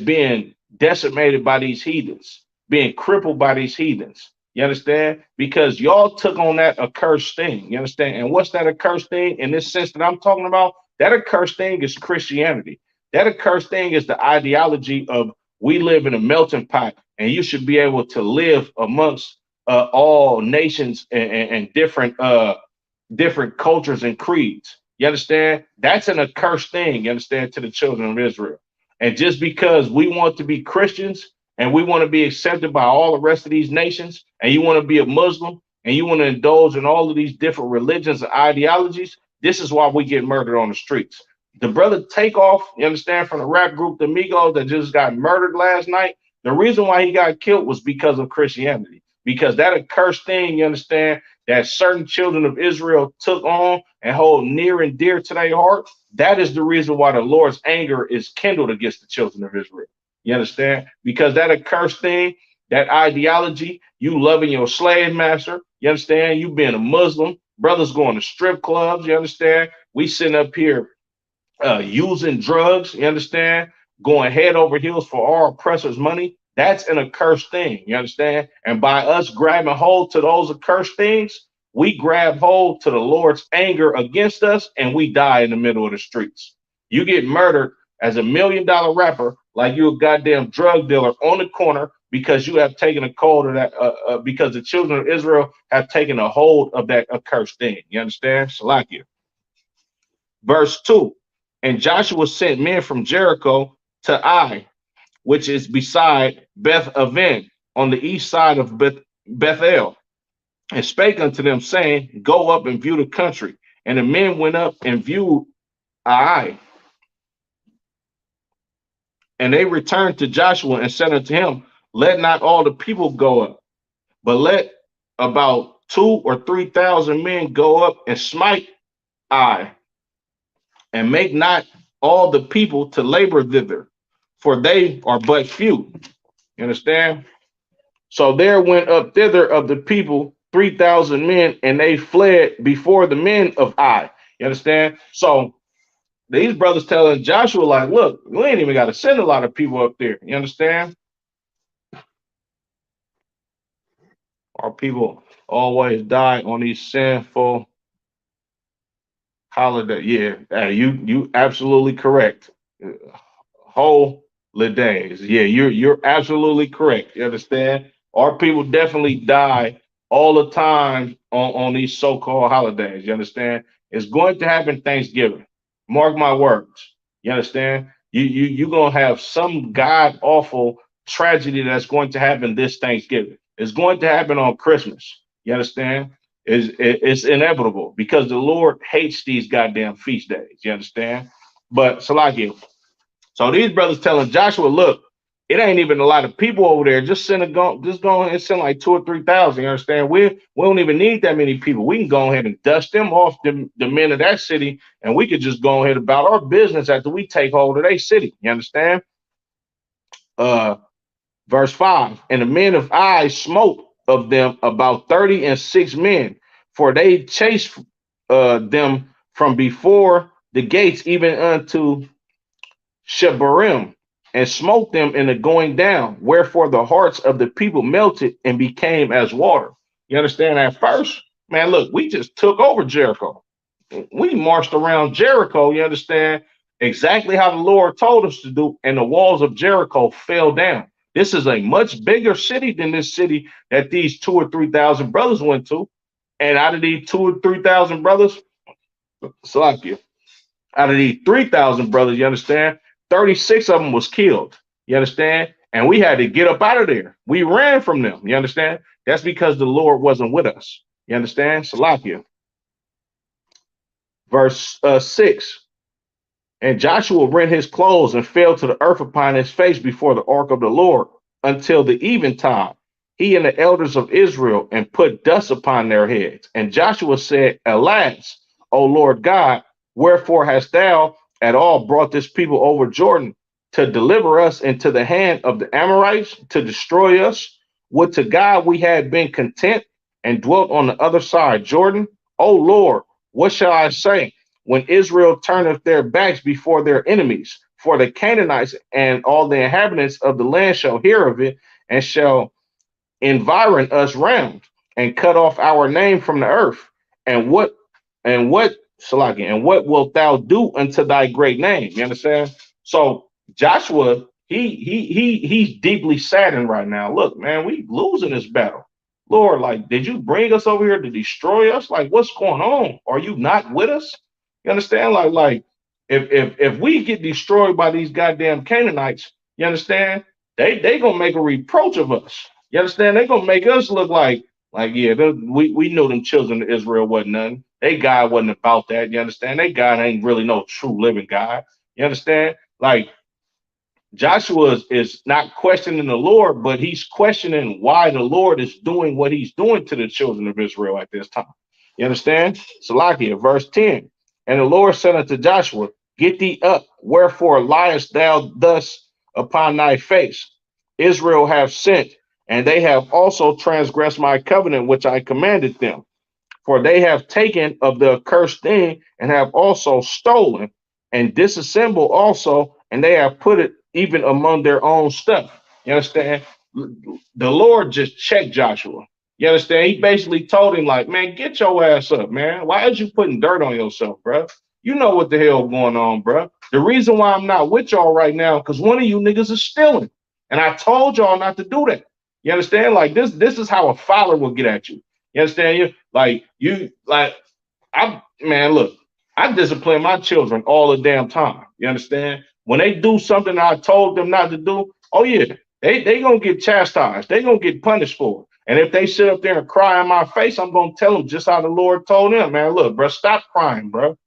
being decimated by these heathens, being crippled by these heathens. You understand? Because y'all took on that accursed thing. You understand? And what's that accursed thing in this sense that I'm talking about? That accursed thing is Christianity. That accursed thing is the ideology of we live in a melting pot, and you should be able to live amongst all nations and different cultures and creeds. You understand? That's an accursed thing, you understand, to the children of Israel. And just because we want to be Christians and we want to be accepted by all the rest of these nations, and you want to be a Muslim and you want to indulge in all of these different religions and ideologies, this is why we get murdered on the streets. The brother Takeoff, you understand, from the rap group The Migos that just got murdered last night, the reason why he got killed was because of Christianity. because that accursed thing, you understand, that certain children of Israel took on and hold near and dear to their heart, that is the reason why the Lord's anger is kindled against the children of Israel. You understand? Because that accursed thing, that ideology, you loving your slave master, you understand? You being a Muslim, brothers going to strip clubs, you understand? We sitting up here using drugs, you understand? Going head over heels for our oppressors' money. That's an accursed thing, you understand? And by us grabbing hold to those accursed things, we grab hold to the Lord's anger against us and we die in the middle of the streets. You get murdered as $1 million rapper, like you a goddamn drug dealer on the corner because you have taken a hold of that, because the children of Israel have taken a hold of that accursed thing. You understand? Salakia. Verse 2. And Joshua sent men from Jericho to Ai, which is beside Beth Aven, on the east side of Bethel, and spake unto them, saying, Go up and view the country. And the men went up and viewed Ai. And they returned to Joshua and said unto him, Let not all the people go up, but let about 2,000 or 3,000 men go up and smite Ai, and make not all the people to labor thither, for they are but few. You understand? So there went up thither of the people 3,000 men, and they fled before the men of Ai. You understand? So these brothers telling Joshua, like, look, we ain't even got to send a lot of people up there. You understand? Our people always die on these sinful holidays. Yeah, you absolutely correct. Holidays. Yeah, you're absolutely correct. You understand? Our people definitely die all the time on these so-called holidays. You understand? It's going to happen Thanksgiving. Mark my words. You understand? You're gonna have some god awful tragedy that's going to happen this Thanksgiving. It's going to happen on Christmas. You understand? It's inevitable because the Lord hates these goddamn feast days. You understand? But Salakia, so these brothers telling Joshua, look, it ain't even a lot of people over there. Just go and send like 2,000 or 3,000. You understand? We don't even need that many people. We can go ahead and dust them off the men of that city, and we could just go ahead about our business after we take hold of their city. You understand? Uh, verse 5. And the men of Ai smote of them about 36 men, for they chased them from before the gates even unto Shebarim, and smote them in the going down, wherefore the hearts of the people melted and became as water. You understand? At first, man, look, we just took over Jericho. We marched around Jericho, you understand, exactly how the Lord told us to do, and the walls of Jericho fell down. This is a much bigger city than this city that these 2,000 or 3,000 brothers went to. And out of these 2,000 or 3,000 brothers, Salakia, out of these 3,000 brothers, you understand, 36 of them was killed. You understand? And we had to get up out of there. We ran from them. You understand? That's because the Lord wasn't with us. You understand? Salakia. Verse 6. And Joshua rent his clothes and fell to the earth upon his face before the ark of the Lord until the eventide, he and the elders of Israel, and put dust upon their heads. And Joshua said, Alas, O Lord God, wherefore hast thou at all brought this people over Jordan to deliver us into the hand of the Amorites to destroy us? Would to God we had been content and dwelt on the other side Jordan. O Lord, what shall I say when Israel turneth their backs before their enemies? For the Canaanites and all the inhabitants of the land shall hear of it, and shall environ us round, and cut off our name from the earth. And what Salaki, and what wilt thou do unto thy great name? You understand? So Joshua, he's deeply saddened right now. Look, man, we losing this battle. Lord, like, did you bring us over here to destroy us? Like, what's going on? Are you not with us? You understand? Like if we get destroyed by these goddamn Canaanites, you understand? They gonna make a reproach of us. You understand? They gonna make us look like yeah, we knew them children of Israel wasn't nothing. They God wasn't about that. You understand? They God ain't really no true living God. You understand? Like Joshua is not questioning the Lord, but he's questioning why the Lord is doing what he's doing to the children of Israel at this time. You understand? Salakia, verse 10. And the Lord said unto Joshua, get thee up, wherefore liest thou thus upon thy face? Israel have sinned, and they have also transgressed my covenant which I commanded them. For they have taken of the accursed thing and have also stolen and disassembled also, and they have put it even among their own stuff. You understand? The Lord just checked Joshua. You understand? He basically told him, like, man, get your ass up, man. Why is you putting dirt on yourself, bro? You know what the hell going on, bro. The reason why I'm not with y'all right now, because one of you niggas is stealing. And I told y'all not to do that. You understand? Like this is how a father will get at you. You understand? I man, look, I discipline my children all the damn time. You understand? When they do something I told them not to do, oh yeah, they gonna get chastised. They gonna get punished for it. And if they sit up there and cry in my face, I'm gonna tell them just how the Lord told them, man. Look, bro, stop crying, bro.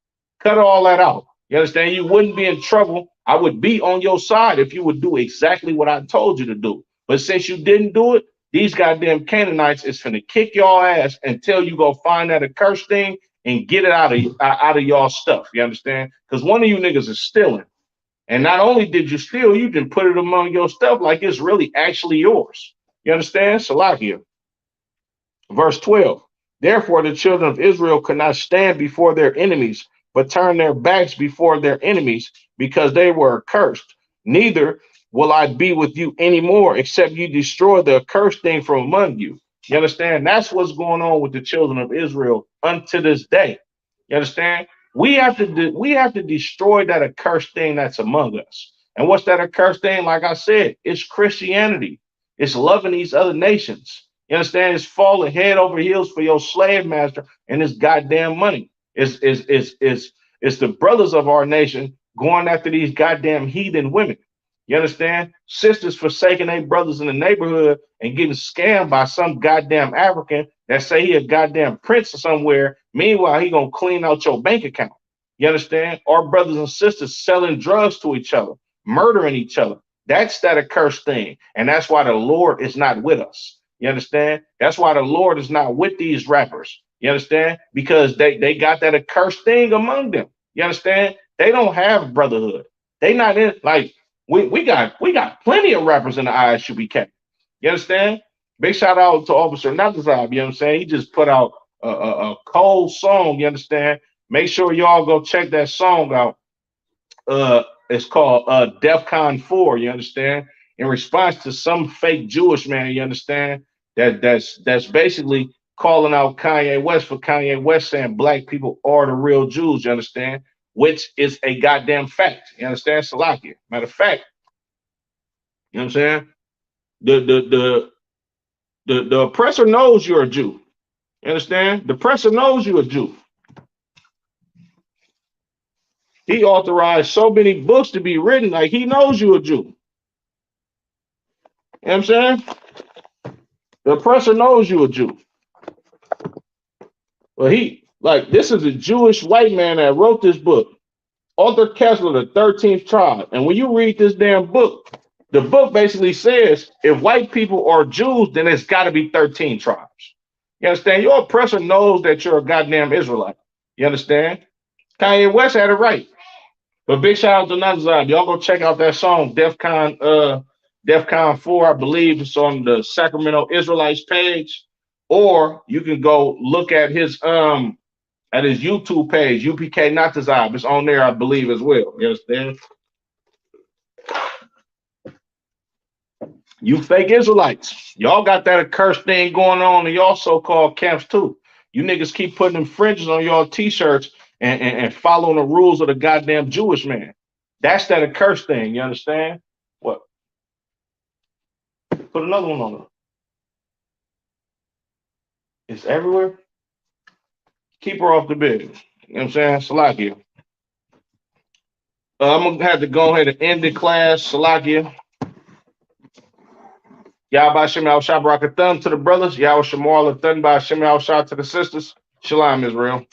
Cut all that out. You understand? You wouldn't be in trouble. I would be on your side if you would do exactly what I told you to do. But since you didn't do it, these goddamn Canaanites is finna kick your ass until you go find that accursed thing and get it out of y'all stuff. You understand? Because one of you niggas is stealing. And not only did you steal, you can put it among your stuff like it's really actually yours. You understand? Salakia. Verse 12. Therefore, the children of Israel could not stand before their enemies, but turn their backs before their enemies because they were accursed. Neither will I be with you anymore, except you destroy the accursed thing from among you. You understand? That's what's going on with the children of Israel unto this day. You understand? We have to destroy that accursed thing that's among us. And what's that accursed thing? Like I said, it's Christianity. It's loving these other nations. You understand? It's falling head over heels for your slave master and his goddamn money. It's the brothers of our nation going after these goddamn heathen women. You understand? Sisters forsaking their brothers in the neighborhood and getting scammed by some goddamn African that say he a goddamn prince or somewhere. Meanwhile, he gonna clean out your bank account. You understand? Our brothers and sisters selling drugs to each other, murdering each other. That's that accursed thing. And that's why the Lord is not with us. You understand? That's why the Lord is not with these rappers. You understand? Because they got that accursed thing among them. You understand? They don't have brotherhood. They not in like we got plenty of rappers in the ISUBK. You understand? Big shout out to Officer Natazab, you know what I'm saying? He just put out a cold song, you understand? Make sure y'all go check that song out. It's called DEFCON 4, you understand? In response to some fake Jewish man, you understand? That's basically calling out Kanye West for Kanye West saying black people are the real Jews, you understand? Which is a goddamn fact. You understand? Salakia. Matter of fact, you know what I'm saying? The oppressor knows you're a Jew. You understand? The oppressor knows you're a Jew. He authorized so many books to be written, like he knows you're a Jew. You know what I'm saying? The oppressor knows you're a Jew. Well, this is a Jewish white man that wrote this book. Arthur Kessler, the 13th tribe. And when you read this damn book, the book basically says if white people are Jews, then it's got to be 13 tribes. You understand? Your oppressor knows that you're a goddamn Israelite. You understand? Kanye West had it right. But big shout out to Nazar. Y'all go check out that song, DEFCON 4. I believe it's on the Sacramento Israelites page. Or you can go look at his YouTube page, UPK Natazab. It's on there, I believe, as well. You understand? You fake Israelites. Y'all got that accursed thing going on in y'all so-called camps too. You niggas keep putting them fringes on y'all t-shirts and following the rules of the goddamn Jewish man. That's that accursed thing, you understand? What? Put another one on it. It's everywhere. Keep her off the bed. You know what I'm saying? Salakia. I'm going to have to go ahead and end the class. Salakia. Yahweh Shem Al Thumb to the brothers. Yahweh Shamar Thun by Shem Al to the sisters. Shalom, Israel.